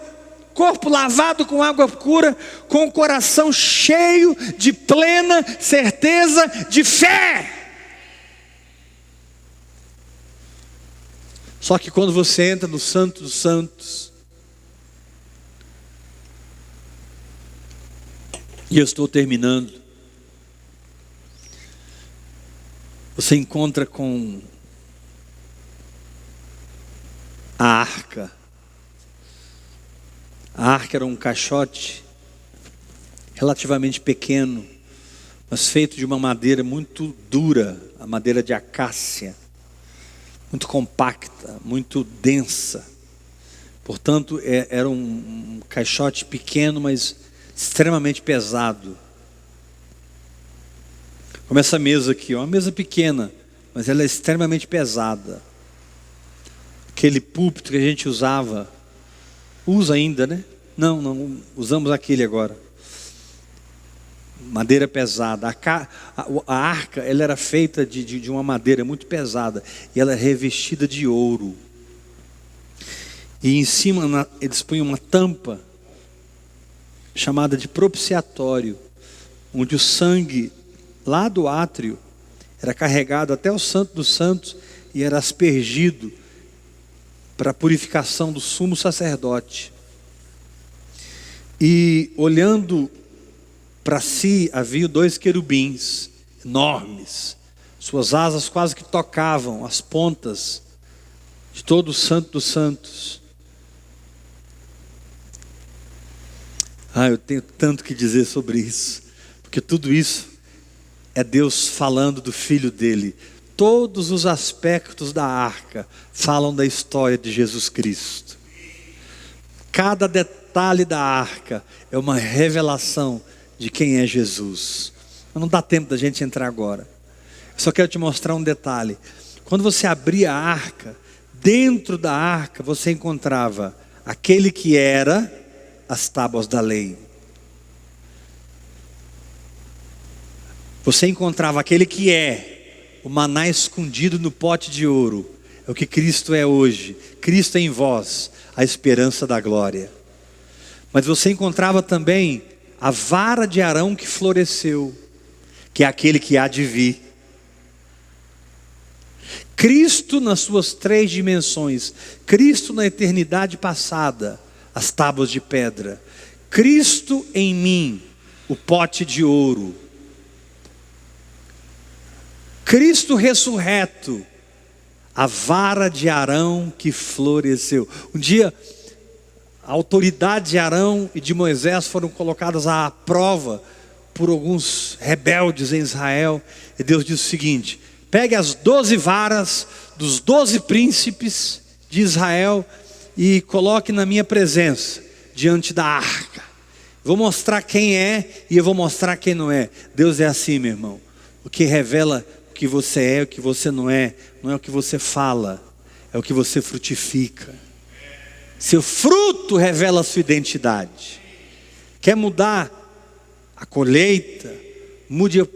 com o coração cheio de plena certeza de fé. Só que quando você entra no santo dos santos, e eu estou terminando, você encontra com a arca. A arca era um caixote relativamente pequeno, mas feito de uma madeira muito dura, a madeira de acácia, muito compacta, muito densa. Portanto, era um caixote pequeno, mas extremamente pesado. Como essa mesa aqui, uma mesa pequena, mas ela é extremamente pesada. Aquele púlpito que a gente usa ainda, né? Não, usamos aquele agora. Madeira pesada. A arca, ela era feita de uma madeira muito pesada, e ela é revestida de ouro. E em cima eles punham uma tampa chamada de propiciatório, onde o sangue lá do átrio era carregado até o santo dos santos e era aspergido para a purificação do sumo sacerdote. E olhando para si havia 2 querubins enormes, suas asas quase que tocavam as pontas de todo o santo dos santos. Eu tenho tanto que dizer sobre isso, porque tudo isso é Deus falando do Filho dele. Todos os aspectos da arca falam da história de Jesus Cristo. Cada detalhe da arca é uma revelação de quem é Jesus. Mas não dá tempo da gente entrar agora. Eu só quero te mostrar um detalhe. Quando você abria a arca, dentro da arca você encontrava aquele que era as tábuas da lei. Você encontrava aquele que é o maná escondido no pote de ouro. É o que Cristo é hoje. Cristo é em vós, a esperança da glória. Mas você encontrava também a vara de Arão que floresceu, que é aquele que há de vir. Cristo nas suas 3 dimensões. Cristo na eternidade passada, as tábuas de pedra. Cristo em mim, o pote de ouro. Cristo ressurreto, a vara de Arão que floresceu. Um dia, a autoridade de Arão e de Moisés foram colocadas à prova por alguns rebeldes em Israel. E Deus disse o seguinte: pegue as 12 varas dos 12 príncipes de Israel e coloque na minha presença, diante da arca. Vou mostrar quem é e eu vou mostrar quem não é. Deus é assim, meu irmão. O que revela o que você é, o que você não é o que você fala, é o que você frutifica. Seu fruto revela a sua identidade. Quer mudar a colheita? Mude a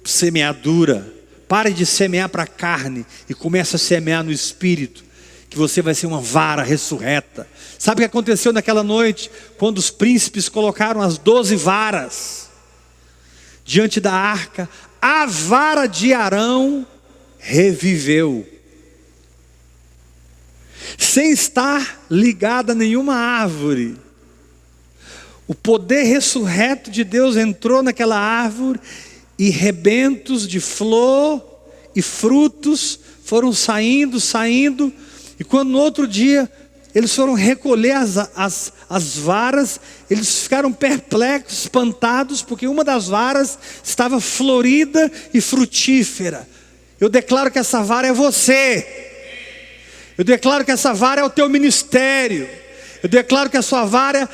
semeadura. Pare de semear para a carne e comece a semear no Espírito. que você vai ser uma vara ressurreta. Sabe o que aconteceu naquela noite? Quando os príncipes colocaram as 12 varas diante da arca, a vara de Arão reviveu, sem estar ligada a nenhuma árvore. O poder ressurreto de Deus entrou naquela árvore, e rebentos de flor e frutos foram saindo, e quando no outro dia eles foram recolher as varas, eles ficaram perplexos, espantados, porque uma das varas estava florida e frutífera. Eu declaro que essa vara é você. Eu declaro que essa vara é o teu ministério. Eu declaro que essa vara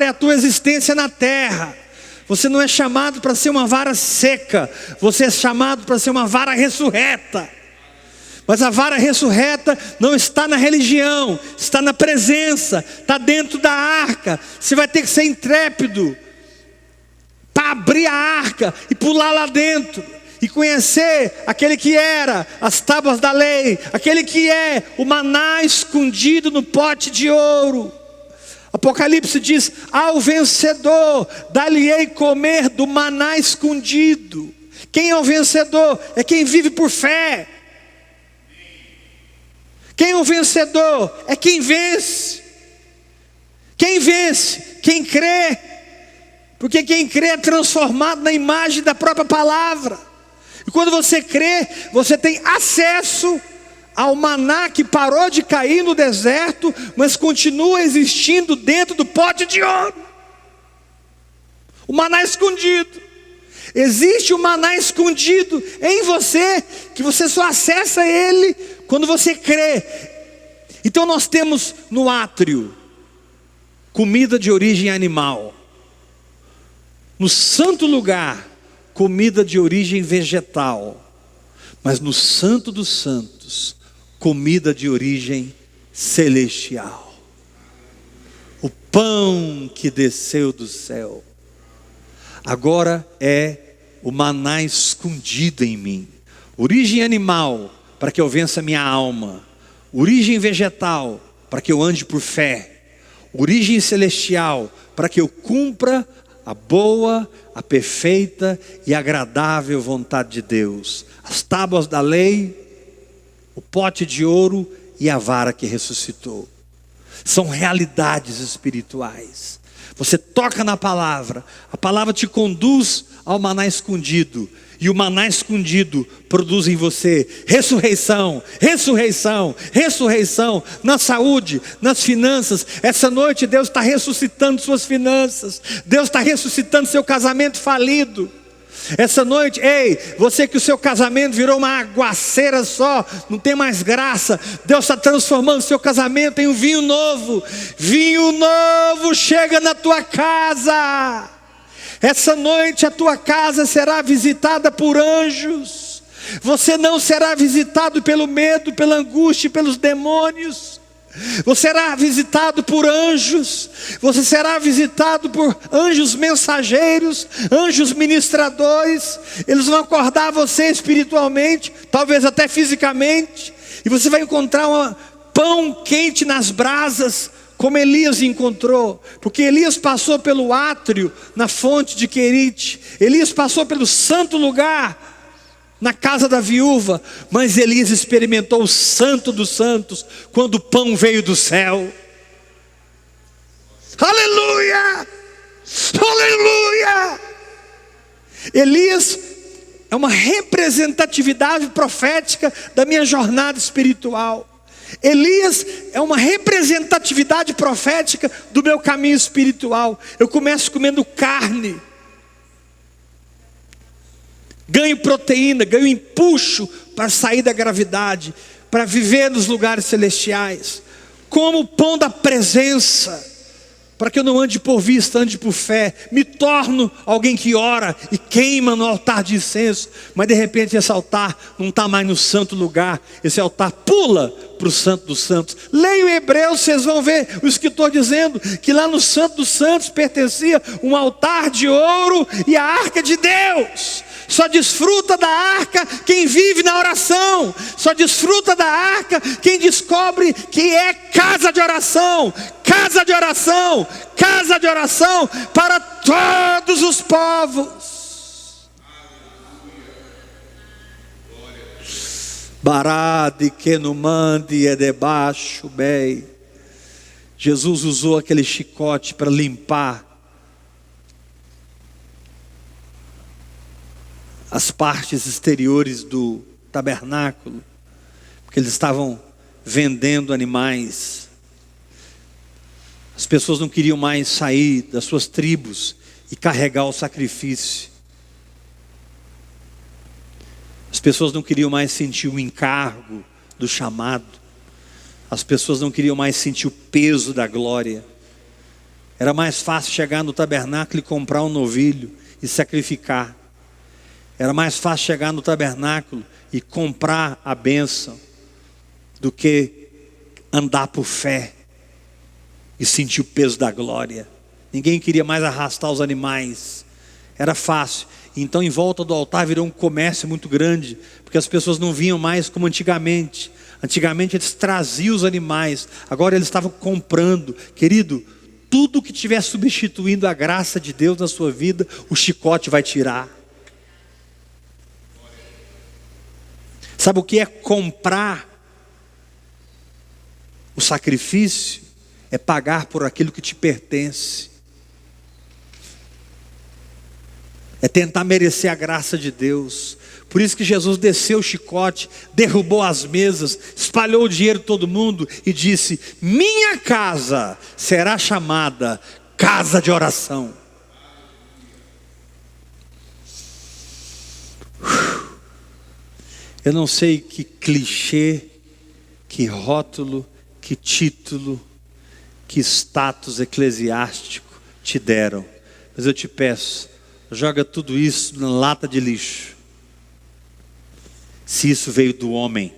é a tua existência na terra. Você não é chamado para ser uma vara seca, você é chamado para ser uma vara ressurreta. Mas a vara ressurreta não está na religião, está na presença, está dentro da arca. Você vai ter que ser intrépido para abrir a arca e pular lá dentro, e conhecer aquele que era as tábuas da lei, aquele que é o maná escondido no pote de ouro. Apocalipse diz: ao vencedor dar-lhe-ei comer do maná escondido. Quem é o vencedor? É quem vive por fé. Quem é o vencedor? É quem vence. Quem vence? Quem crê. Porque quem crê é transformado na imagem da própria palavra. E quando você crê, você tem acesso ao maná que parou de cair no deserto, mas continua existindo dentro do pote de ouro. O maná escondido. Existe o maná escondido em você, que você só acessa ele quando você crê. Então nós temos no átrio comida de origem animal. No santo lugar, comida de origem vegetal. Mas no Santo dos Santos, comida de origem celestial. O pão que desceu do céu agora é o maná escondido em mim. Origem animal, para que eu vença minha alma. Origem vegetal, para que eu ande por fé. Origem celestial, para que eu cumpra a boa, a perfeita e agradável vontade de Deus. As tábuas da lei, o pote de ouro e a vara que ressuscitou. São realidades espirituais. Você toca na palavra, a palavra te conduz ao maná escondido, e o maná escondido produz em você ressurreição, ressurreição, ressurreição, na saúde, nas finanças. Essa noite Deus está ressuscitando suas finanças, Deus está ressuscitando seu casamento falido. Essa noite, ei, você que o seu casamento virou uma aguaceira só, não tem mais graça, Deus está transformando seu casamento em um vinho novo. Vinho novo chega na tua casa. Essa noite a tua casa será visitada por anjos. Você não será visitado pelo medo, pela angústia e pelos demônios. Você será visitado por anjos. Você será visitado por anjos mensageiros, anjos ministradores. Eles vão acordar você espiritualmente, talvez até fisicamente. E você vai encontrar um pão quente nas brasas, como Elias encontrou. Porque Elias passou pelo átrio, na fonte de Querite. Elias passou pelo santo lugar, na casa da viúva. Mas Elias experimentou o santo dos santos, quando o pão veio do céu. Aleluia! Aleluia! Elias é uma representatividade profética da minha jornada espiritual. Elias é uma representatividade profética do meu caminho espiritual. Eu começo comendo carne, ganho proteína, ganho empuxo para sair da gravidade, para viver nos lugares celestiais. Como o pão da presença, para que eu não ande por vista, ande por fé. Me torno alguém que ora e queima no altar de incenso. Mas de repente esse altar não está mais no santo lugar. Esse altar pula para o santo dos santos. Leia o Hebreus, vocês vão ver o escritor dizendo que lá no santo dos santos pertencia um altar de ouro e a arca de Deus. Só desfruta da arca quem vive na oração. Só desfruta da arca quem descobre que é casa de oração. Casa de oração. Casa de oração para todos os povos. Barade que no mande é debaixo bem. Jesus usou aquele chicote para limpar as partes exteriores do tabernáculo, porque eles estavam vendendo animais. As pessoas não queriam mais sair das suas tribos e carregar o sacrifício. As pessoas não queriam mais sentir o encargo do chamado. As pessoas não queriam mais sentir o peso da glória. Era mais fácil chegar no tabernáculo e comprar um novilho e sacrificar. Era mais fácil chegar no tabernáculo e comprar a bênção do que andar por fé e sentir o peso da glória. Ninguém queria mais arrastar os animais. Era fácil. Então em volta do altar virou um comércio muito grande, porque as pessoas não vinham mais como antigamente. Antigamente eles traziam os animais, agora eles estavam comprando. Querido, tudo que estiver substituindo a graça de Deus na sua vida, o chicote vai tirar. Sabe o que é comprar? O sacrifício é pagar por aquilo que te pertence. É tentar merecer a graça de Deus. Por isso que Jesus desceu o chicote, derrubou as mesas, espalhou o dinheiro de todo mundo e disse: minha casa será chamada casa de oração. Eu não sei que clichê, que rótulo, que título, que status eclesiástico te deram, mas eu te peço, joga tudo isso na lata de lixo. Se isso veio do homem,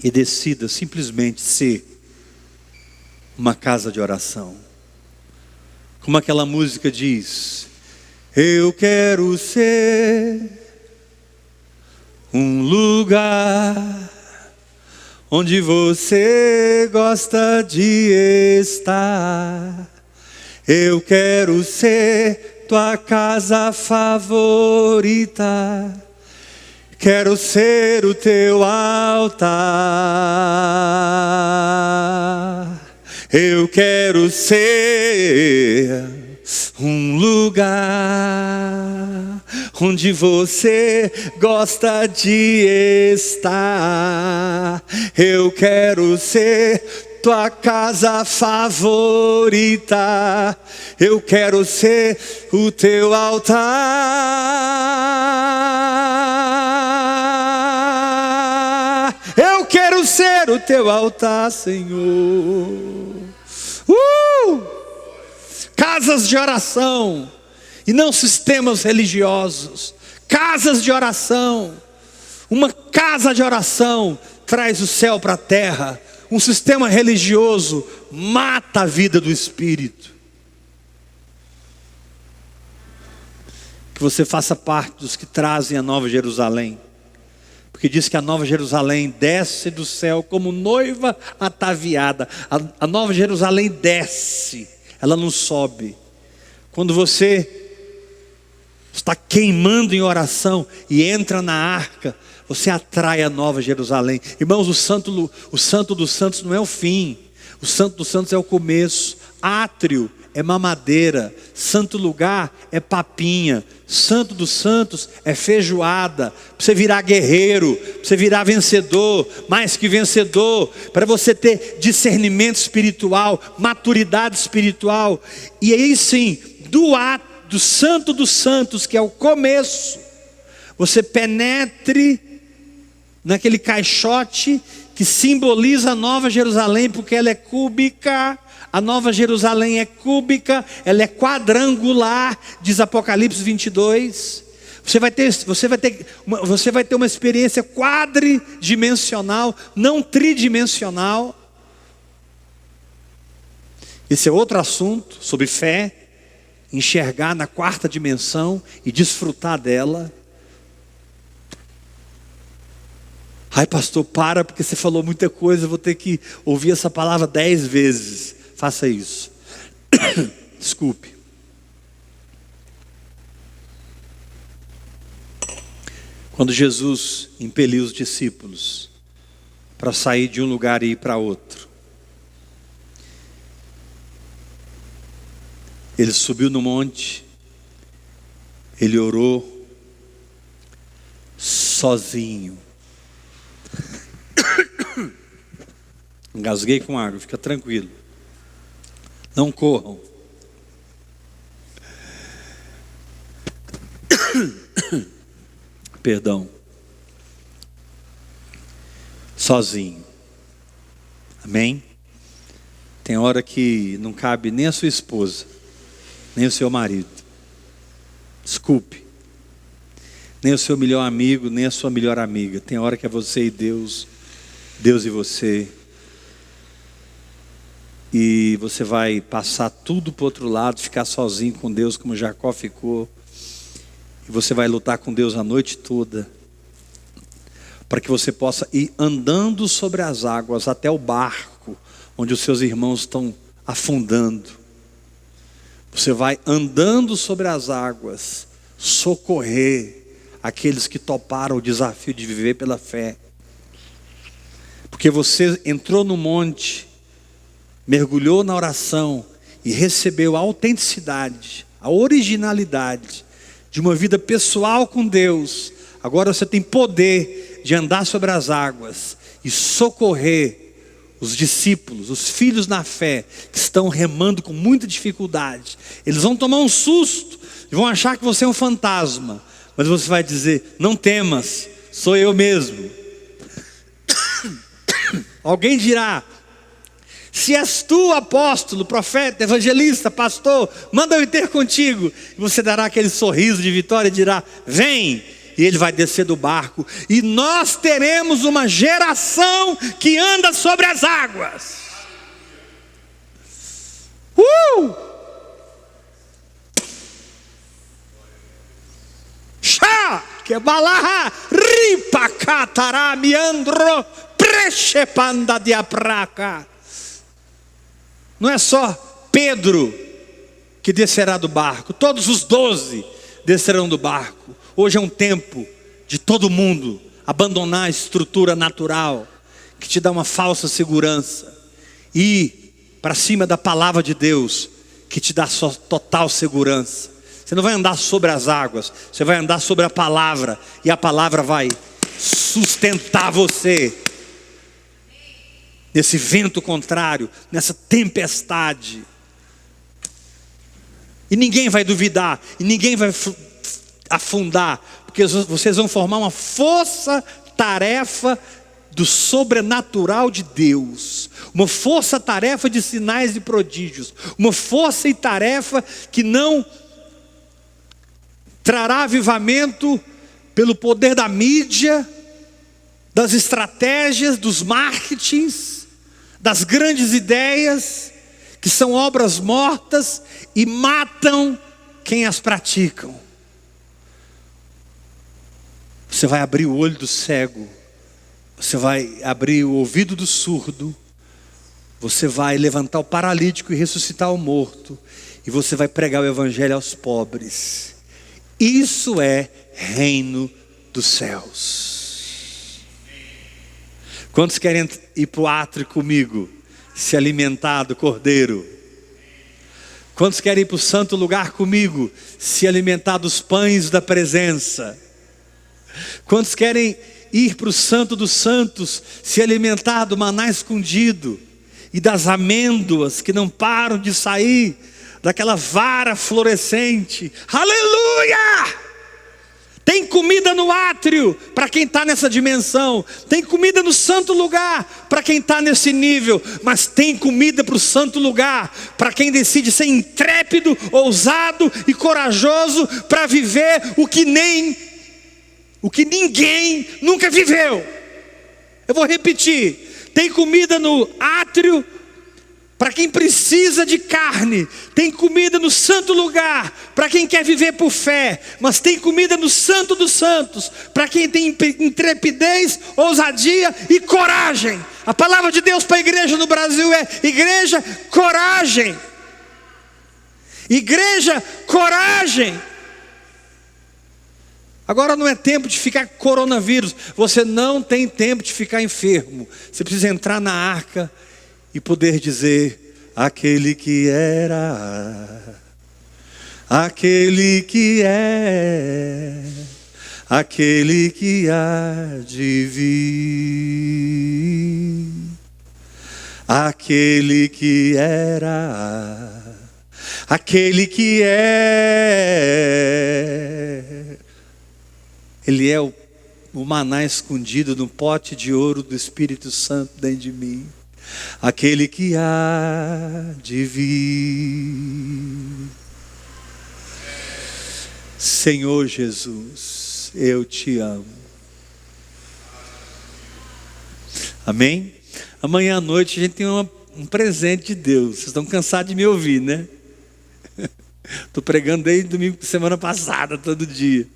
e decida simplesmente ser uma casa de oração. Como aquela música diz: eu quero ser um lugar onde você gosta de estar. Eu quero ser tua casa favorita. Quero ser o teu altar. Eu quero ser um lugar onde você gosta de estar. Eu quero ser tua casa favorita. Eu quero ser o teu altar. Eu quero ser o teu altar, Senhor. Casas de oração e não sistemas religiosos. Casas de oração. Uma casa de oração traz o céu para a terra. Um sistema religioso mata a vida do espírito. Que você faça parte dos que trazem a Nova Jerusalém. Porque diz que a Nova Jerusalém desce do céu como noiva ataviada. A Nova Jerusalém desce, ela não sobe. Quando você está queimando em oração e entra na arca, você atrai a Nova Jerusalém. Irmãos, o Santo dos Santos não é o fim. O Santo dos Santos é o começo. Átrio é mamadeira. Santo lugar é papinha. Santo dos Santos é feijoada. Para você virar guerreiro, para você virar vencedor, mais que vencedor, para você ter discernimento espiritual, maturidade espiritual. E aí sim, do Santo dos Santos, que é o começo, você penetre naquele caixote que simboliza a Nova Jerusalém, porque ela é cúbica. A Nova Jerusalém é cúbica, ela é quadrangular, diz Apocalipse 22. Você vai ter uma experiência quadridimensional, não tridimensional. Esse é outro assunto sobre fé. enxergar na quarta dimensão e desfrutar dela. Ai, pastor, para, porque você falou muita coisa, eu vou ter que ouvir essa palavra 10 vezes. Faça isso. Desculpe. Quando Jesus impeliu os discípulos para sair de um lugar e ir para outro, ele subiu no monte, ele orou sozinho. Engasguei com água, fica tranquilo. Não corram. Perdão. Sozinho. Amém? Tem hora que não cabe nem a sua esposa, nem o seu marido. Desculpe. Nem o seu melhor amigo, nem a sua melhor amiga. Tem hora que é você e Deus, Deus e você. E você vai passar tudo para o outro lado, ficar sozinho com Deus como Jacó ficou. E você vai lutar com Deus a noite toda, para que você possa ir andando sobre as águas até o barco onde os seus irmãos estão afundando. Você vai andando sobre as águas, socorrer aqueles que toparam o desafio de viver pela fé. Porque você entrou no monte, mergulhou na oração e recebeu a autenticidade, a originalidade de uma vida pessoal com Deus. Agora você tem poder de andar sobre as águas e socorrer os discípulos, os filhos na fé, que estão remando com muita dificuldade. Eles vão tomar um susto e vão achar que você é um fantasma, mas você vai dizer: não temas, sou eu mesmo. Alguém dirá: se és tu, apóstolo, profeta, evangelista, pastor, manda eu ir ter contigo. E você dará aquele sorriso de vitória e dirá: vem. E ele vai descer do barco, e nós teremos uma geração que anda sobre as águas. Chá, que balaha, ripa catara miandro, prechepanda de apraca. Não é só Pedro que descerá do barco, todos os 12 descerão do barco. Hoje é um tempo de todo mundo abandonar a estrutura natural que te dá uma falsa segurança e ir para cima da palavra de Deus que te dá só total segurança. Você não vai andar sobre as águas, você vai andar sobre a palavra, e a palavra vai sustentar você nesse vento contrário, nessa tempestade. E ninguém vai duvidar, e ninguém vai afundar, porque vocês vão formar uma força-tarefa do sobrenatural de Deus, uma força-tarefa de sinais e prodígios, uma força e tarefa que não trará avivamento pelo poder da mídia, das estratégias, dos marketings, das grandes ideias, que são obras mortas e matam quem as praticam. Você vai abrir o olho do cego, você vai abrir o ouvido do surdo, você vai levantar o paralítico e ressuscitar o morto, e você vai pregar o evangelho aos pobres. Isso é reino dos céus. Quantos querem ir para o átrio comigo, se alimentar do cordeiro? Quantos querem ir para o santo lugar comigo, se alimentar dos pães da presença? Quantos querem ir para o santo dos santos, se alimentar do maná escondido e das amêndoas que não param de sair daquela vara florescente? Aleluia! Tem comida no átrio para quem está nessa dimensão, tem comida no santo lugar para quem está nesse nível, mas tem comida para o santo lugar para quem decide ser intrépido, ousado e corajoso para viver o que ninguém nunca viveu. Eu vou repetir: tem comida no átrio Para quem precisa de carne, tem comida no santo lugar. Para quem quer viver por fé, mas tem comida no santo dos santos. Para quem tem intrepidez, ousadia e coragem. A palavra de Deus para a igreja no Brasil é: igreja, coragem. Igreja, coragem. Agora não é tempo de ficar coronavírus. Você não tem tempo de ficar enfermo. Você precisa entrar na arca e poder dizer: aquele que era, aquele que é, aquele que há de vir, aquele que era, aquele que é. Ele é o maná escondido no pote de ouro do Espírito Santo dentro de mim. Aquele que há de vir. Senhor Jesus, eu te amo. Amém? Amanhã à noite a gente tem um presente de Deus. Vocês estão cansados de me ouvir, né? Estou pregando desde domingo, semana passada, todo dia.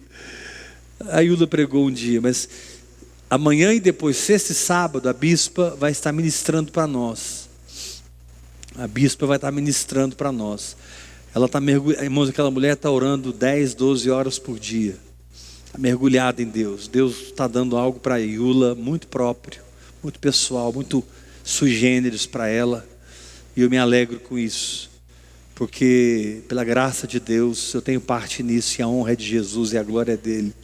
A Yula pregou um dia, mas amanhã e depois, sexta e sábado, a bispa vai estar ministrando para nós. A bispa vai estar ministrando para nós. Ela está mergulhada, irmãos, aquela mulher está orando 10, 12 horas por dia. Mergulhada em Deus. Deus está dando algo para a Yula muito próprio, muito pessoal, muito sui generis para ela. E eu me alegro com isso. Porque pela graça de Deus eu tenho parte nisso, e a honra é de Jesus e a glória é dele.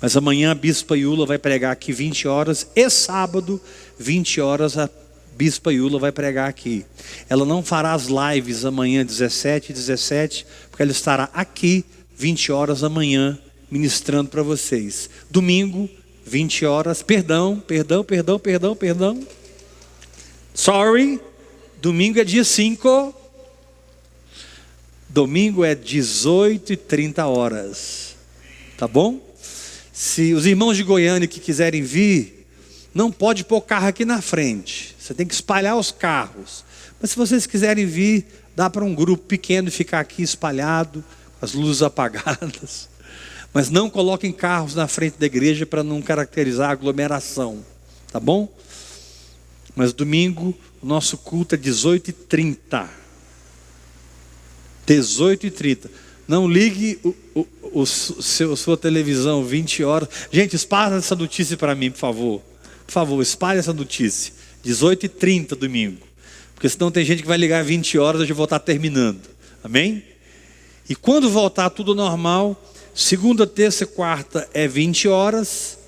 Mas amanhã a bispa Yula vai pregar aqui 20 horas, e sábado 20 horas a bispa Yula vai pregar aqui. Ela não fará as lives amanhã 17 e 17, porque ela estará aqui 20 horas amanhã ministrando para vocês. Domingo 20 horas, perdão. Sorry, domingo é dia 5. Domingo é 18h30. Tá bom? Se os irmãos de Goiânia que quiserem vir, não pode pôr carro aqui na frente. Você tem que espalhar os carros. Mas se vocês quiserem vir, dá para um grupo pequeno ficar aqui espalhado, com as luzes apagadas. Mas não coloquem carros na frente da igreja para não caracterizar a aglomeração. Tá bom? Mas domingo, o nosso culto é 18h30. 18h30. Não ligue sua televisão 20 horas. Gente, espalhe essa notícia para mim, por favor. Por favor, espalhe essa notícia. 18h30 domingo. Porque senão tem gente que vai ligar 20 horas e eu já vou estar terminando. Amém? E quando voltar tudo normal, segunda, terça e quarta é 20 horas.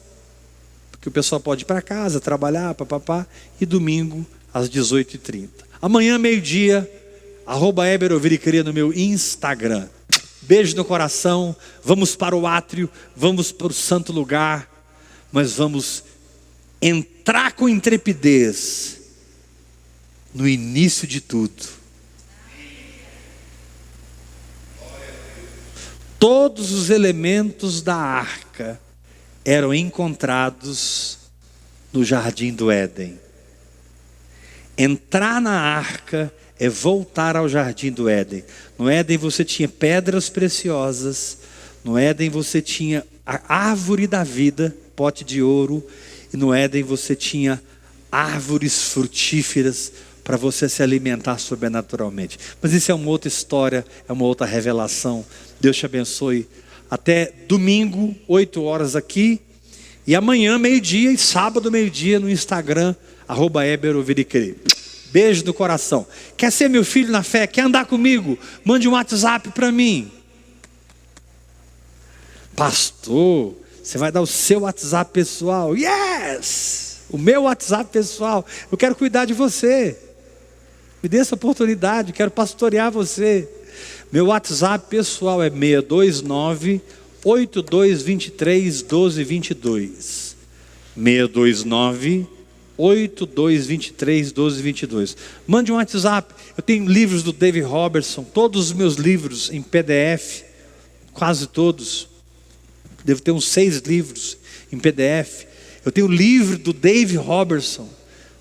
Porque o pessoal pode ir para casa, trabalhar, papapá. E domingo às 18h30. Amanhã, meio-dia, @EberOviriCria no meu Instagram. Beijo no coração. Vamos para o átrio, vamos para o santo lugar, mas vamos entrar com intrepidez no início de tudo. Todos os elementos da arca eram encontrados no jardim do Éden. Entrar na arca é voltar ao jardim do Éden. No Éden você tinha pedras preciosas. No Éden você tinha a árvore da vida, pote de ouro. E no Éden você tinha árvores frutíferas para você se alimentar sobrenaturalmente. Mas isso é uma outra história, é uma outra revelação. Deus te abençoe. Até domingo, 8 horas aqui. E amanhã, meio-dia, e sábado, meio-dia, no Instagram, @EberOviriCria. Beijo do coração. Quer ser meu filho na fé? Quer andar comigo? Mande um WhatsApp para mim. Pastor, você vai dar o seu WhatsApp pessoal? Yes! O meu WhatsApp pessoal. Eu quero cuidar de você. Me dê essa oportunidade. Quero pastorear você. Meu WhatsApp pessoal é 629-8223-1222. 629-8223-1222. Mande um WhatsApp. Eu tenho livros do David Robertson. Todos os meus livros em PDF. Quase todos. Devo ter uns 6 livros em PDF. Eu tenho o livro do David Robertson.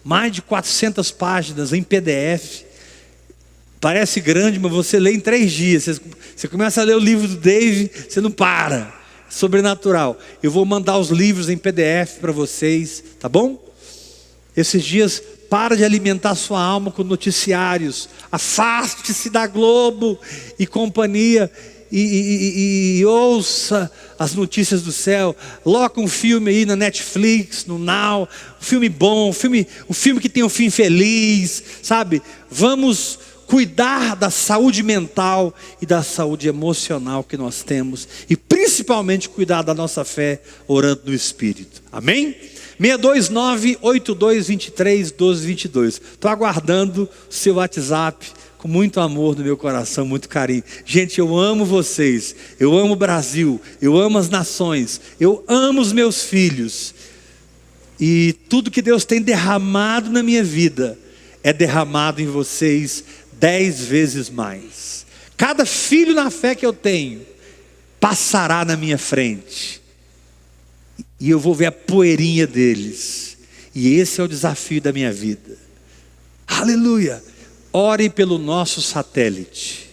Mais de 400 páginas em PDF. Parece grande, mas você lê em 3 dias. Você começa a ler o livro do Dave, você não para. Sobrenatural. Eu vou mandar os livros em PDF para vocês, tá bom? Esses dias, para de alimentar sua alma com noticiários. Afaste-se da Globo e companhia e ouça as notícias do céu. Coloca um filme aí na Netflix, no Now, um filme bom, um filme que tem um fim feliz, sabe? Vamos cuidar da saúde mental e da saúde emocional que nós temos, e principalmente cuidar da nossa fé orando no Espírito. Amém? 629-8223-1222. Estou aguardando o seu WhatsApp com muito amor no meu coração, muito carinho. Gente, eu amo vocês, eu amo o Brasil, eu amo as nações, eu amo os meus filhos, e tudo que Deus tem derramado na minha vida é derramado em vocês 10 vezes mais. Cada filho na fé que eu tenho passará na minha frente, e eu vou ver a poeirinha deles, e esse é o desafio da minha vida. Aleluia. Ore pelo nosso satélite.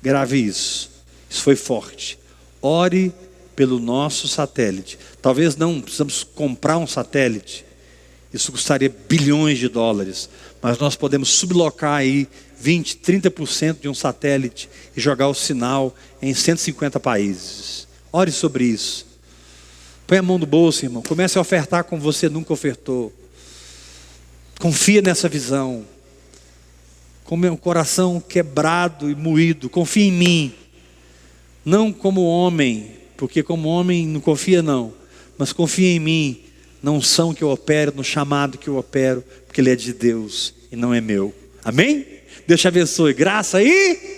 Grave isso. Isso foi forte. Ore pelo nosso satélite. Talvez não precisamos comprar um satélite. Isso custaria bilhões de dólares. Mas nós podemos sublocar aí 20, 30% de um satélite e jogar o sinal em 150 países. Ore sobre isso. Põe a mão no bolso, irmão. Comece a ofertar como você nunca ofertou. Confia nessa visão. Com meu coração quebrado e moído, confia em mim. Não como homem, porque como homem não confia não. Mas confia em mim, na unção que eu opero, no chamado que eu opero, porque ele é de Deus e não é meu. Amém? Deus te abençoe. Graça e...